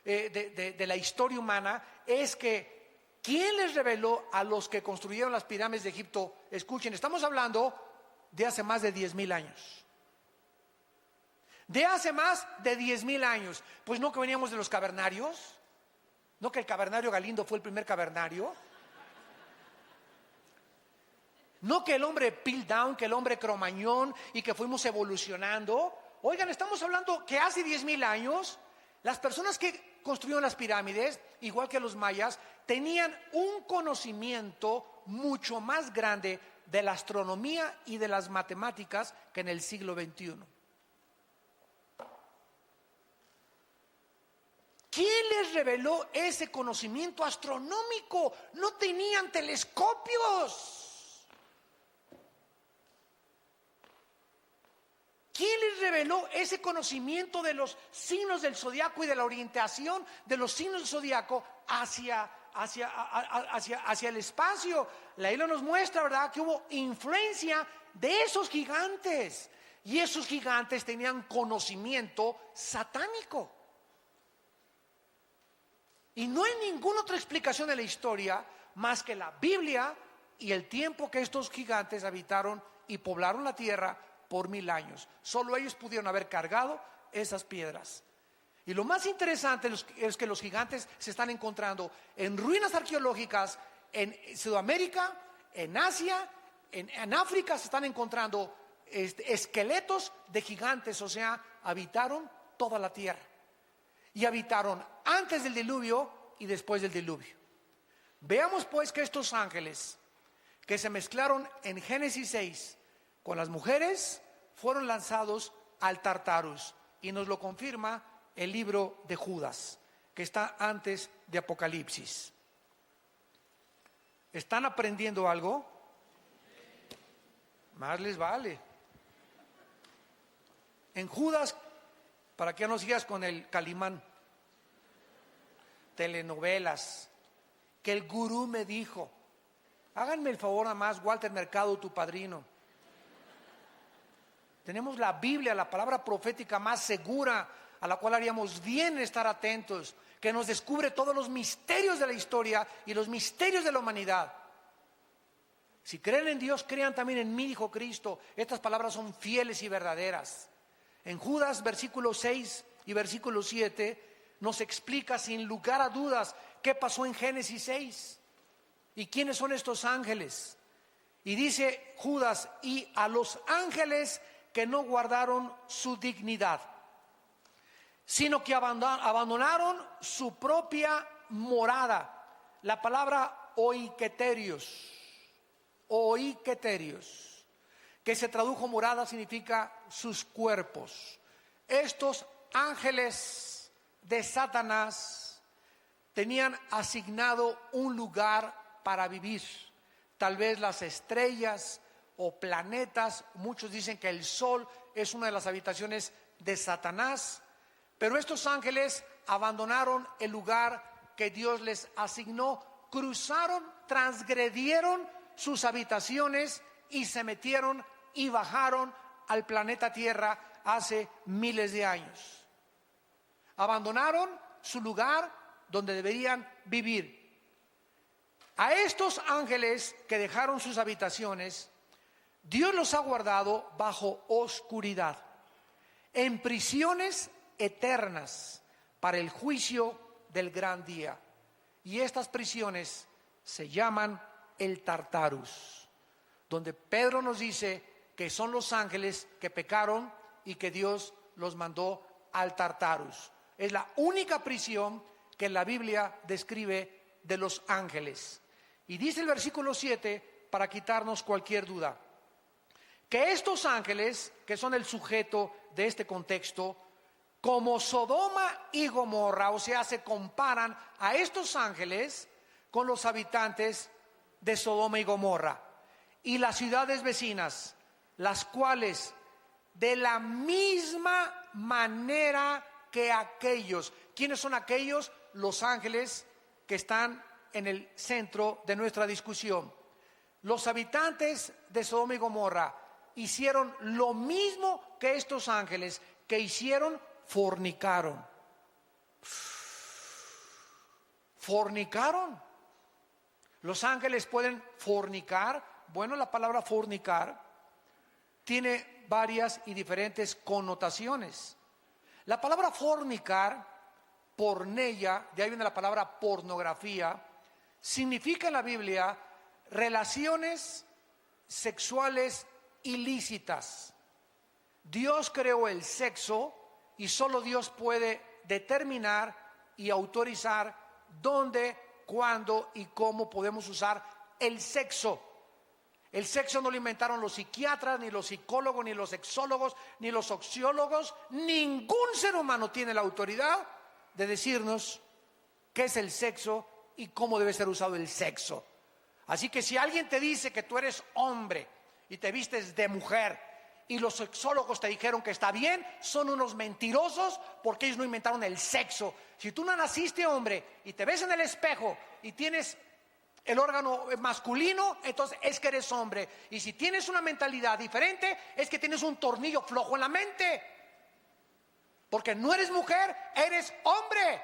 de la historia humana, es que ¿quién les reveló a los que construyeron las pirámides de Egipto? Escuchen, estamos hablando de hace más de 10,000 años. De hace más de 10,000 años. Pues no que veníamos de los cavernarios, no que el cavernario Galindo fue el primer cavernario, no que el hombre Piltdown, que el hombre Cromañón, y que fuimos evolucionando. Oigan, estamos hablando que hace 10,000 años las personas que construyeron las pirámides, igual que los mayas, tenían un conocimiento mucho más grande de la astronomía y de las matemáticas que en el siglo XXI. ¿Quién les reveló ese conocimiento astronómico? No tenían telescopios. ¿Quién les reveló ese conocimiento de los signos del zodiaco y de la orientación de los signos del zodiaco hacia el espacio? La Biblia nos muestra, ¿verdad?, que hubo influencia de esos gigantes. Y esos gigantes tenían conocimiento satánico. Y no hay ninguna otra explicación de la historia más que la Biblia y el tiempo que estos gigantes habitaron y poblaron la tierra por 1000 años. Solo ellos pudieron haber cargado esas piedras. Y lo más interesante es que los gigantes se están encontrando en ruinas arqueológicas en Sudamérica, en Asia, en África. Se están encontrando esqueletos de gigantes, o sea, habitaron toda la tierra. Y habitaron antes del diluvio y después del diluvio. Veamos pues que estos ángeles que se mezclaron en Génesis 6 con las mujeres fueron lanzados al Tartarus, y nos lo confirma el libro de Judas, que está antes de Apocalipsis. ¿Están aprendiendo algo? Más les vale. En Judas, para que no sigas con el Calimán, telenovelas, que el gurú me dijo. Háganme el favor nada más, Walter Mercado, tu padrino. Tenemos la Biblia, la palabra profética más segura, a la cual haríamos bien estar atentos, que nos descubre todos los misterios de la historia y los misterios de la humanidad. Si creen en Dios, crean también en mí, dijo Cristo. Estas palabras son fieles y verdaderas. En Judas, versículo 6 y versículo 7, nos explica sin lugar a dudas qué pasó en Génesis 6 y quiénes son estos ángeles. Y dice Judas: y a los ángeles que no guardaron su dignidad, sino que abandonaron su propia morada. La palabra oiketerios, que se tradujo morada, significa sus cuerpos. Estos ángeles de Satanás tenían asignado un lugar para vivir. Tal vez las estrellas o planetas. Muchos dicen que el sol es una de las habitaciones de Satanás. Pero estos ángeles abandonaron el lugar que Dios les asignó, cruzaron, transgredieron sus habitaciones y se metieron y bajaron al planeta Tierra hace miles de años. Abandonaron su lugar donde deberían vivir. A estos ángeles que dejaron sus habitaciones, Dios los ha guardado bajo oscuridad, en prisiones eternas para el juicio del gran día. Y estas prisiones se llaman el Tartarus, donde Pedro nos dice que son los ángeles que pecaron y que Dios los mandó al Tartarus. Es la única prisión que la Biblia describe de los ángeles. Y dice el versículo 7, para quitarnos cualquier duda, que estos ángeles, que son el sujeto de este contexto, como Sodoma y Gomorra, o sea, se comparan a estos ángeles con los habitantes de Sodoma y Gomorra y las ciudades vecinas, las cuales de la misma manera que aquellos. ¿Quiénes son aquellos? Los ángeles que están en el centro de nuestra discusión. Los habitantes de Sodoma y Gomorra hicieron lo mismo que estos ángeles, que hicieron: fornicaron. Los ángeles pueden fornicar. Bueno, la palabra fornicar tiene varias y diferentes connotaciones. La palabra fornicar, porneia, de ahí viene la palabra pornografía, significa en la Biblia relaciones sexuales ilícitas. Dios creó el sexo y solo Dios puede determinar y autorizar dónde, cuándo y cómo podemos usar el sexo. El sexo no lo inventaron los psiquiatras, ni los psicólogos, ni los sexólogos, ni los sociólogos. Ningún ser humano tiene la autoridad de decirnos qué es el sexo y cómo debe ser usado el sexo. Así que si alguien te dice que tú eres hombre y te vistes de mujer y los sexólogos te dijeron que está bien, son unos mentirosos porque ellos no inventaron el sexo. Si tú no naciste hombre y te ves en el espejo y tienes el órgano masculino, entonces es que eres hombre. Y si tienes una mentalidad diferente, es que tienes un tornillo flojo en la mente. Porque no eres mujer, eres hombre.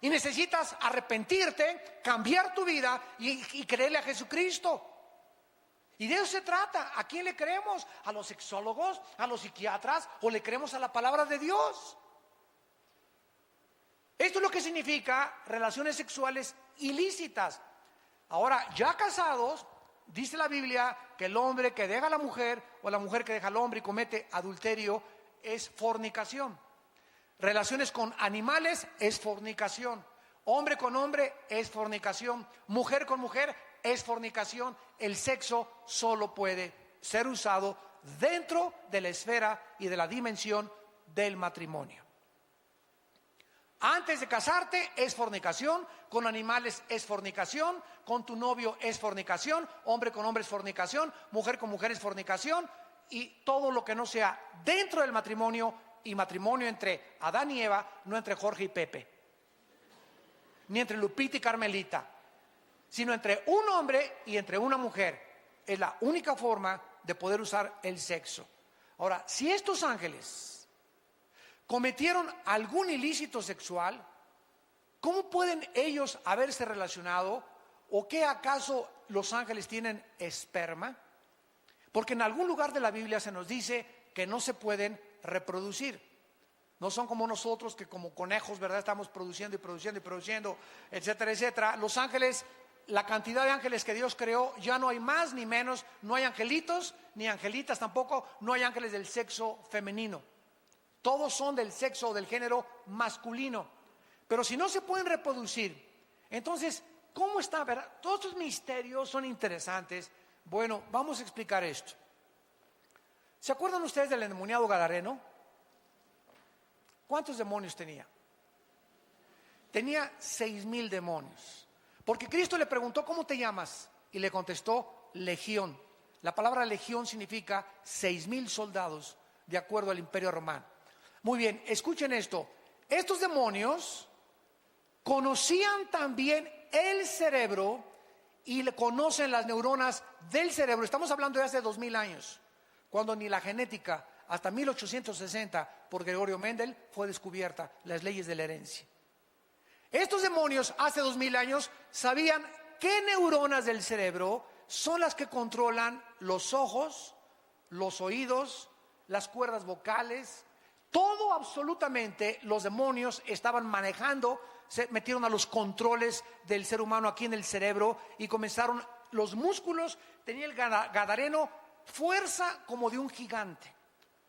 Y necesitas arrepentirte, cambiar tu vida y creerle a Jesucristo. Y de eso se trata. ¿A quién le creemos? ¿A los sexólogos? ¿A los psiquiatras? ¿O le creemos a la palabra de Dios? Esto es lo que significa relaciones sexuales ilícitas. Ahora, ya casados, dice la Biblia que el hombre que deja a la mujer o la mujer que deja al hombre y comete adulterio es fornicación. Relaciones con animales es fornicación. Hombre con hombre es fornicación. Mujer con mujer es fornicación. El sexo solo puede ser usado dentro de la esfera y de la dimensión del matrimonio. Antes de casarte es fornicación, con animales es fornicación, con tu novio es fornicación, hombre con hombre es fornicación, mujer con mujer es fornicación, y todo lo que no sea dentro del matrimonio, y matrimonio entre Adán y Eva, no entre Jorge y Pepe, ni entre Lupita y Carmelita, sino entre un hombre y entre una mujer. Es la única forma de poder usar el sexo. Ahora, si estos ángeles cometieron algún ilícito sexual, ¿cómo pueden ellos haberse relacionado? ¿O qué acaso los ángeles tienen esperma? Porque en algún lugar de la Biblia se nos dice que no se pueden reproducir. No son como nosotros que como conejos, ¿verdad? Estamos produciendo y produciendo y produciendo, etcétera, etcétera. Los ángeles, la cantidad de ángeles que Dios creó, ya no hay más ni menos. No hay angelitos ni angelitas tampoco. No hay ángeles del sexo femenino. Todos son del sexo o del género masculino. Pero si no se pueden reproducir, entonces, ¿cómo está? ¿Verdad? Todos estos misterios son interesantes. Bueno, vamos a explicar esto. ¿Se acuerdan ustedes del endemoniado gadareno? ¿Cuántos demonios tenía? Tenía 6,000 demonios. Porque Cristo le preguntó, ¿cómo te llamas? Y le contestó, Legión. La palabra legión significa 6,000 soldados, de acuerdo al Imperio Romano. Muy bien, escuchen esto. Estos demonios conocían también el cerebro y le conocen las neuronas del cerebro. Estamos hablando de hace 2,000 años, cuando ni la genética, hasta 1860, por Gregorio Mendel, fue descubierta, las leyes de la herencia. Estos demonios hace 2,000 años sabían qué neuronas del cerebro son las que controlan los ojos, los oídos, las cuerdas vocales. Todo absolutamente los demonios estaban manejando, se metieron a los controles del ser humano aquí en el cerebro y comenzaron los músculos. Tenía el gadareno fuerza como de un gigante,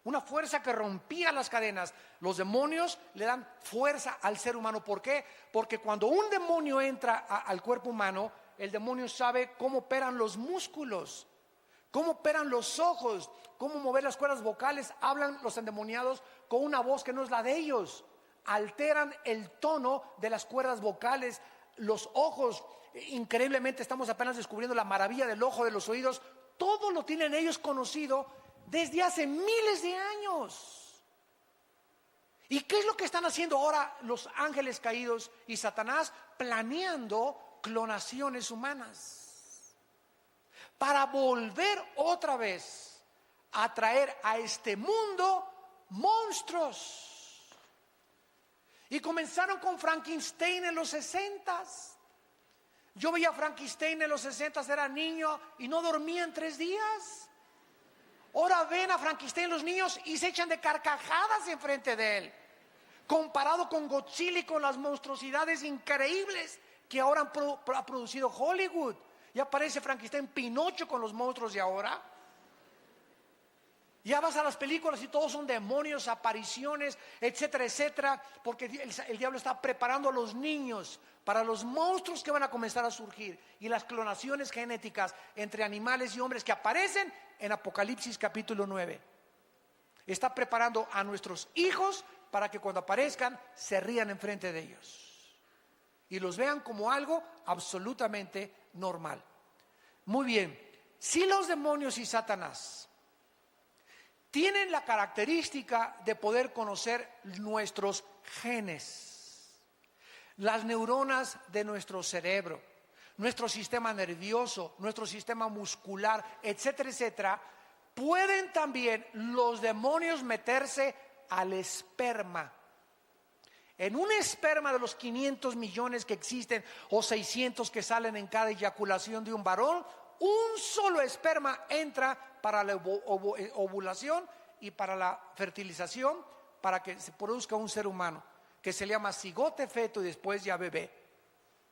una fuerza que rompía las cadenas. Los demonios le dan fuerza al ser humano. ¿Por qué? Porque cuando un demonio entra al cuerpo humano, el demonio sabe cómo operan los músculos, cómo operan los ojos, cómo mover las cuerdas vocales. Hablan los endemoniados con una voz que no es la de ellos. Alteran el tono de las cuerdas vocales, los ojos. Increíblemente estamos apenas descubriendo la maravilla del ojo, de los oídos. Todo lo tienen ellos conocido desde hace miles de años. ¿Y qué es lo que están haciendo ahora los ángeles caídos y Satanás? Planeando clonaciones humanas para volver otra vez a traer a este mundo monstruos. Y comenzaron con Frankenstein en los 60s. Yo veía a Frankenstein en los 60s, era niño y no dormía en 3 días. Ahora ven a Frankenstein los niños y se echan de carcajadas enfrente de él, comparado con Godzilla y con las monstruosidades increíbles que ahora ha producido Hollywood. Ya aparece Frankenstein, Pinocho con los monstruos de ahora. Ya vas a las películas y todos son demonios, apariciones, etcétera, etcétera, porque el diablo está preparando a los niños para los monstruos que van a comenzar a surgir y las clonaciones genéticas entre animales y hombres que aparecen en Apocalipsis capítulo 9. Está preparando a nuestros hijos para que cuando aparezcan se rían enfrente de ellos y los vean como algo absolutamente normal. Muy bien, si los demonios y Satanás tienen la característica de poder conocer nuestros genes, las neuronas de nuestro cerebro, nuestro sistema nervioso, nuestro sistema muscular, etcétera, etcétera. Pueden también los demonios meterse al esperma. En un esperma de los 500 millones que existen o 600 que salen en cada eyaculación de un varón, un solo esperma entra para la ovulación y para la fertilización, para que se produzca un ser humano, que se llama cigote, feto y después ya bebé.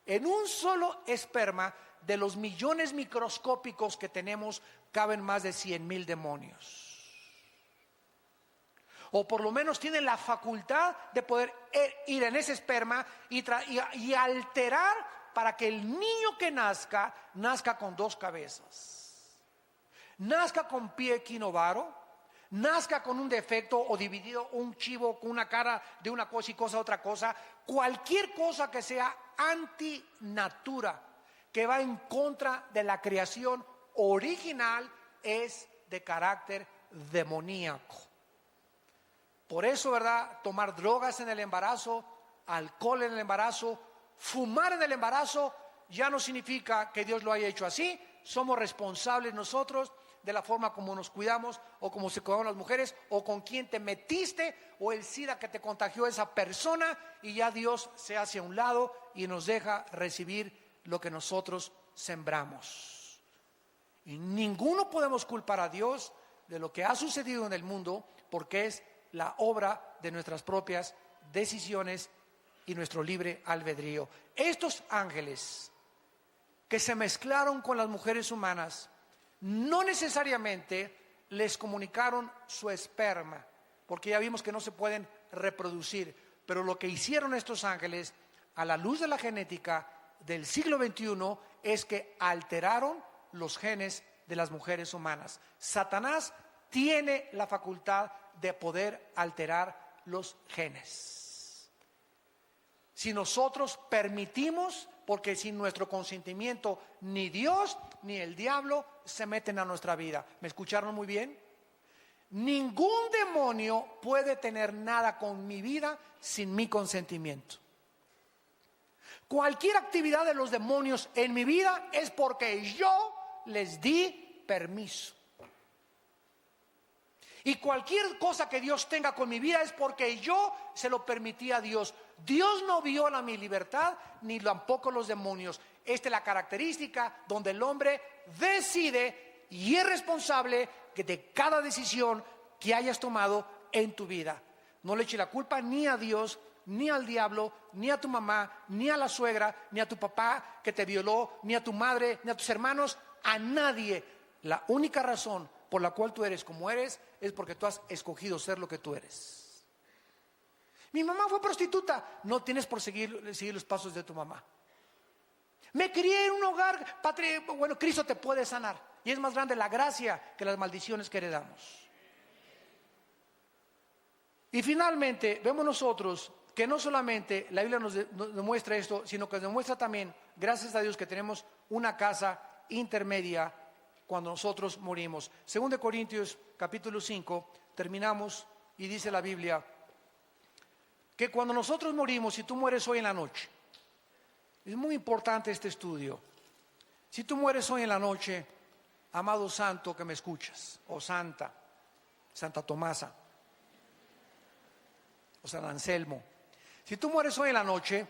En un solo esperma de los millones microscópicos que tenemos caben más de 100,000 demonios. O por lo menos tienen la facultad de poder ir en ese esperma y alterar para que el niño que nazca con 2 cabezas, nazca con pie equinovaro, nazca con un defecto o dividido, un chivo con una cara de una cosa y cosa otra cosa, cualquier cosa que sea antinatura, que va en contra de la creación original, es de carácter demoníaco. Por eso, ¿verdad? Tomar drogas en el embarazo, alcohol en el embarazo, fumar en el embarazo, ya no significa que Dios lo haya hecho así. Somos responsables nosotros de la forma como nos cuidamos o como se cuidaban las mujeres o con quién te metiste o el SIDA que te contagió esa persona, y ya Dios se hace a un lado y nos deja recibir lo que nosotros sembramos. Y ninguno podemos culpar a Dios de lo que ha sucedido en el mundo, porque es la obra de nuestras propias decisiones y nuestro libre albedrío. Estos ángeles que se mezclaron con las mujeres humanas no necesariamente les comunicaron su esperma, porque ya vimos que no se pueden reproducir, pero lo que hicieron estos ángeles a la luz de la genética del siglo XXI es que alteraron los genes de las mujeres humanas. Satanás tiene la facultad de poder alterar los genes. Si nosotros permitimos, porque sin nuestro consentimiento ni Dios ni el diablo se meten a nuestra vida. ¿Me escucharon muy bien? Ningún demonio puede tener nada con mi vida sin mi consentimiento. Cualquier actividad de los demonios en mi vida es porque yo les di permiso. Y cualquier cosa que Dios tenga con mi vida es porque yo se lo permití a Dios. Dios no viola mi libertad, ni tampoco los demonios. Esta es la característica donde el hombre decide y es responsable de cada decisión que hayas tomado en tu vida. No le eches la culpa ni a Dios, ni al diablo, ni a tu mamá, ni a la suegra, ni a tu papá que te violó, ni a tu madre, ni a tus hermanos, a nadie. La única razón por la cual tú eres como eres es porque tú has escogido ser lo que tú eres. Mi mamá fue prostituta. No tienes por seguir los pasos de tu mamá. Me crié en un hogar, bueno, Cristo te puede sanar. Y es más grande la gracia que las maldiciones que heredamos. Y finalmente vemos nosotros que no solamente la Biblia nos demuestra esto, sino que nos demuestra también, gracias a Dios, que tenemos una casa intermedia cuando nosotros morimos. 2 Corintios capítulo 5, terminamos y dice la Biblia que cuando nosotros morimos, si tú mueres hoy en la noche, es muy importante este estudio. Si tú mueres hoy en la noche, amado santo que me escuchas, o santa, Santa Tomasa, o San Anselmo, si tú mueres hoy en la noche,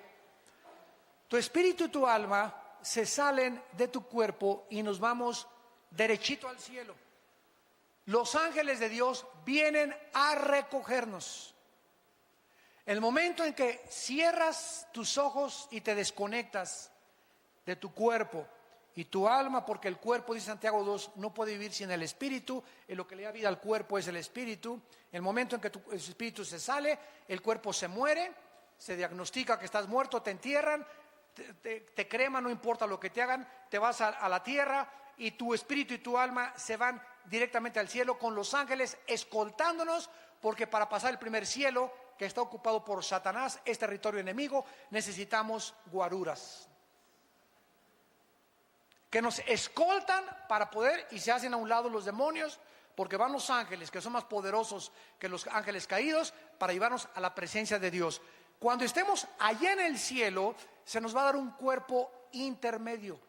tu espíritu y tu alma se salen de tu cuerpo y nos vamos derechito al cielo. Los ángeles de Dios vienen a recogernos. El momento en que cierras tus ojos y te desconectas de tu cuerpo y tu alma, porque el cuerpo, dice Santiago 2, no puede vivir sin el espíritu, en lo que le da vida al cuerpo es el espíritu. El momento en que tu espíritu se sale, el cuerpo se muere, se diagnostica que estás muerto, te entierran, te creman, no importa lo que te hagan, te vas a la tierra y tu espíritu y tu alma se van directamente al cielo con los ángeles escoltándonos, porque para pasar el primer cielo, que está ocupado por Satanás, es territorio enemigo, necesitamos guaruras que nos escoltan para poder, y se hacen a un lado los demonios porque van los ángeles que son más poderosos que los ángeles caídos para llevarnos a la presencia de Dios. Cuando estemos allá en el cielo, se nos va a dar un cuerpo intermedio.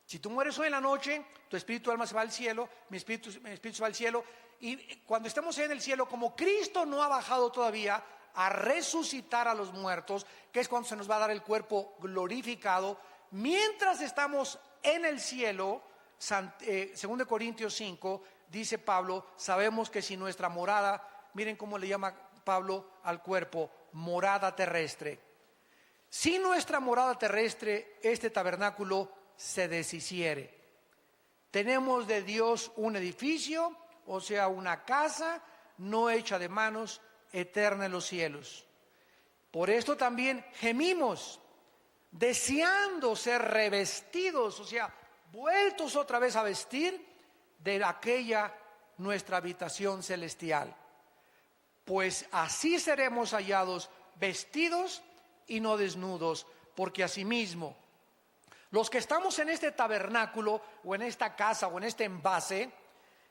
Si tú mueres hoy en la noche, tu espíritu, alma se va al cielo, mi espíritu se va al cielo, y cuando estemos en el cielo, como Cristo no ha bajado todavía a resucitar a los muertos, que es cuando se nos va a dar el cuerpo glorificado, mientras estamos en el cielo, 2 Corintios 5, dice Pablo, sabemos que si nuestra morada, miren cómo le llama Pablo al cuerpo, morada terrestre. Si nuestra morada terrestre, este tabernáculo, se deshiciere, tenemos de Dios un edificio, o sea, una casa no hecha de manos, eterna en los cielos. Por esto también gemimos, deseando ser revestidos, o sea, vueltos otra vez a vestir de aquella nuestra habitación celestial. Pues así seremos hallados vestidos y no desnudos, porque asimismo los que estamos en este tabernáculo o en esta casa o en este envase,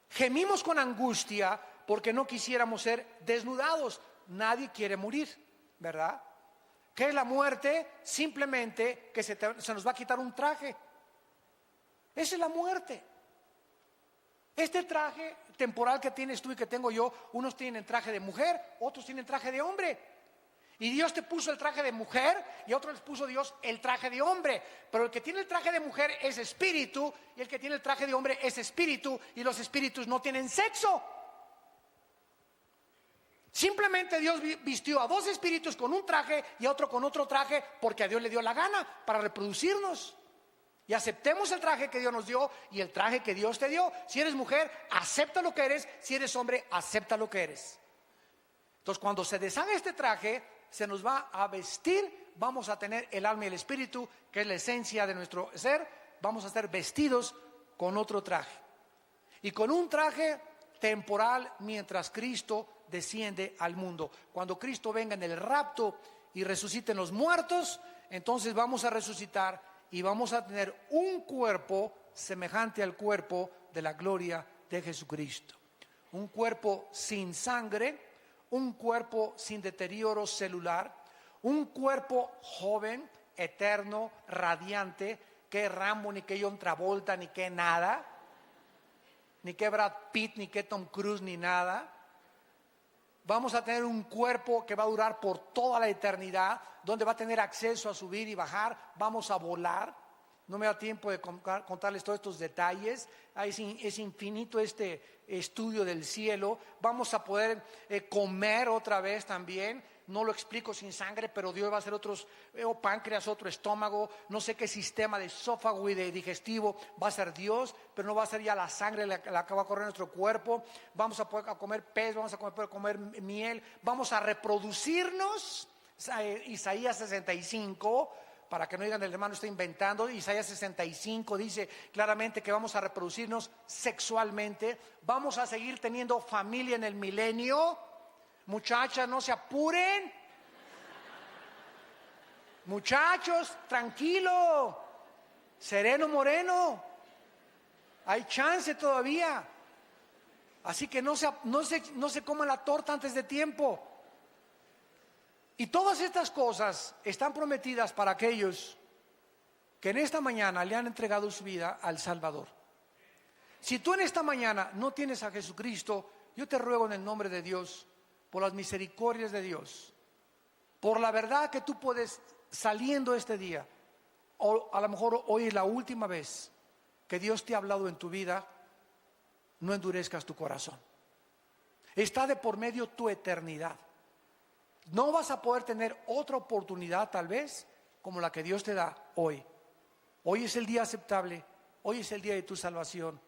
gemimos con angustia porque no quisiéramos ser desnudados. Nadie quiere morir, ¿verdad? ¿Qué es la muerte? Simplemente que se nos va a quitar un traje. Esa es la muerte. Este traje temporal que tienes tú y que tengo yo, unos tienen traje de mujer, otros tienen traje de hombre. Y Dios te puso el traje de mujer y a otros les puso Dios el traje de hombre. Pero el que tiene el traje de mujer es espíritu y el que tiene el traje de hombre es espíritu, y los espíritus no tienen sexo. Simplemente Dios vistió a dos espíritus con un traje y a otro con otro traje porque a Dios le dio la gana para reproducirnos. Y aceptemos el traje que Dios nos dio y el traje que Dios te dio. Si eres mujer, acepta lo que eres. Si eres hombre, acepta lo que eres. Entonces, cuando se deshaga este traje, se nos va a vestir, vamos a tener el alma y el espíritu, que es la esencia de nuestro ser, vamos a ser vestidos con otro traje. Y con un traje temporal mientras Cristo desciende al mundo. Cuando Cristo venga en el rapto y resuciten los muertos, entonces vamos a resucitar y vamos a tener un cuerpo semejante al cuerpo de la gloria de Jesucristo. Un cuerpo sin sangre, un cuerpo sin deterioro celular, un cuerpo joven, eterno, radiante, que Rambo, ni que John Travolta, ni que nada, ni que Brad Pitt, ni que Tom Cruise, ni nada. Vamos a tener un cuerpo que va a durar por toda la eternidad, donde va a tener acceso a subir y bajar, vamos a volar. No me da tiempo de contarles todos estos detalles. Es infinito este estudio del cielo. Vamos a poder comer otra vez también. No lo explico sin sangre, pero Dios va a hacer otros, páncreas, otro estómago. No sé qué sistema de esófago y de digestivo va a ser Dios, pero no va a ser ya la sangre la que va a correr en nuestro cuerpo. Vamos a poder comer pez, vamos a poder comer miel. Vamos a reproducirnos. Isaías 65. Para que no digan el hermano está inventando, Isaías 65 dice claramente que vamos a reproducirnos sexualmente, vamos a seguir teniendo familia en el milenio. Muchachas, no se apuren. Muchachos, tranquilo, sereno moreno, hay chance todavía. Así que no se coman la torta antes de tiempo. Y todas estas cosas están prometidas para aquellos que en esta mañana le han entregado su vida al Salvador. Si tú en esta mañana no tienes a Jesucristo, yo te ruego en el nombre de Dios, por las misericordias de Dios, por la verdad que tú puedes saliendo este día, o a lo mejor hoy es la última vez que Dios te ha hablado en tu vida, no endurezcas tu corazón. Está de por medio tu eternidad. No vas a poder tener otra oportunidad tal vez como la que Dios te da hoy. Hoy es el día aceptable, hoy es el día de tu salvación.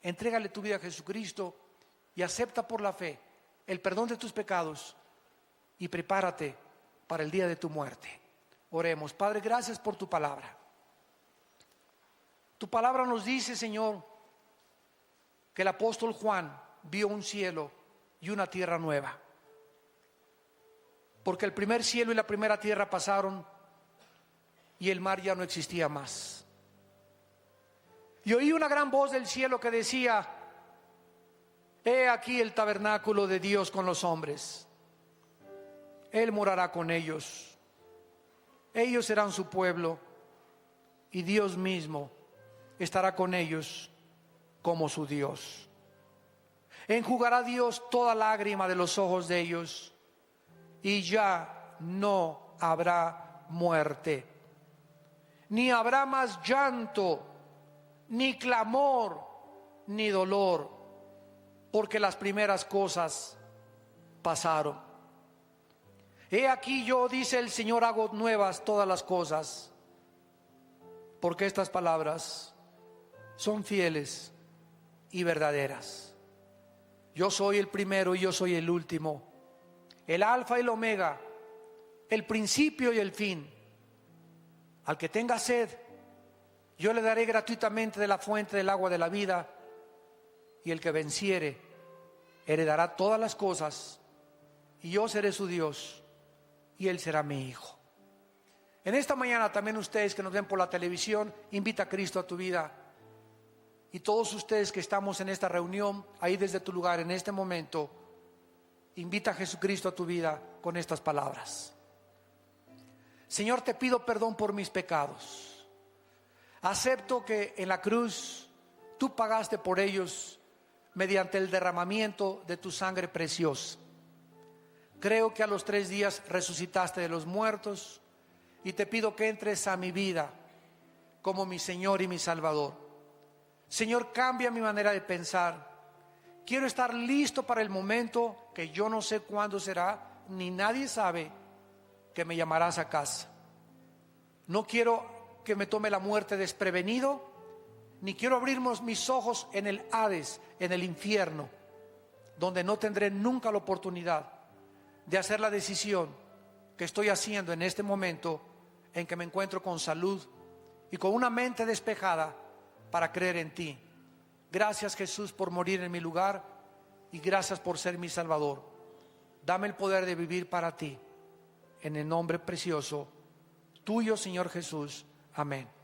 Entrégale tu vida a Jesucristo y acepta por la fe el perdón de tus pecados y prepárate para el día de tu muerte. Oremos. Padre, gracias por tu palabra. Tu palabra nos dice, Señor, que el apóstol Juan vio un cielo y una tierra nueva. Porque el primer cielo y la primera tierra pasaron y el mar ya no existía más. Y oí una gran voz del cielo que decía: He aquí el tabernáculo de Dios con los hombres. Él morará con ellos. Ellos serán su pueblo y Dios mismo estará con ellos como su Dios. Enjugará Dios toda lágrima de los ojos de ellos y ya no habrá muerte, ni habrá más llanto, ni clamor, ni dolor, porque las primeras cosas pasaron. He aquí yo, dice el Señor, hago nuevas todas las cosas, porque estas palabras son fieles y verdaderas. Yo soy el primero y yo soy el último, el alfa y el omega, el principio y el fin. Al que tenga sed, yo le daré gratuitamente de la fuente del agua de la vida, y el que venciere heredará todas las cosas, y yo seré su Dios y él será mi hijo. En esta mañana también ustedes que nos ven por la televisión, invita a Cristo a tu vida. Y todos ustedes que estamos en esta reunión, ahí desde tu lugar en este momento, invita a Jesucristo a tu vida con estas palabras. Señor, te pido perdón por mis pecados. Acepto que en la cruz tú pagaste por ellos mediante el derramamiento de tu sangre preciosa. Creo que a los 3 días resucitaste de los muertos y te pido que entres a mi vida como mi Señor y mi Salvador. Señor, cambia mi manera de pensar. Quiero estar listo para el momento que yo no sé cuándo será, ni nadie sabe, que me llamarás a casa. No quiero que me tome la muerte desprevenido, ni quiero abrir mis ojos en el Hades, en el infierno, donde no tendré nunca la oportunidad de hacer la decisión que estoy haciendo en este momento, en que me encuentro con salud y con una mente despejada para creer en ti. Gracias, Jesús, por morir en mi lugar, y gracias por ser mi Salvador. Dame el poder de vivir para ti, en el nombre precioso tuyo, Señor Jesús. Amén.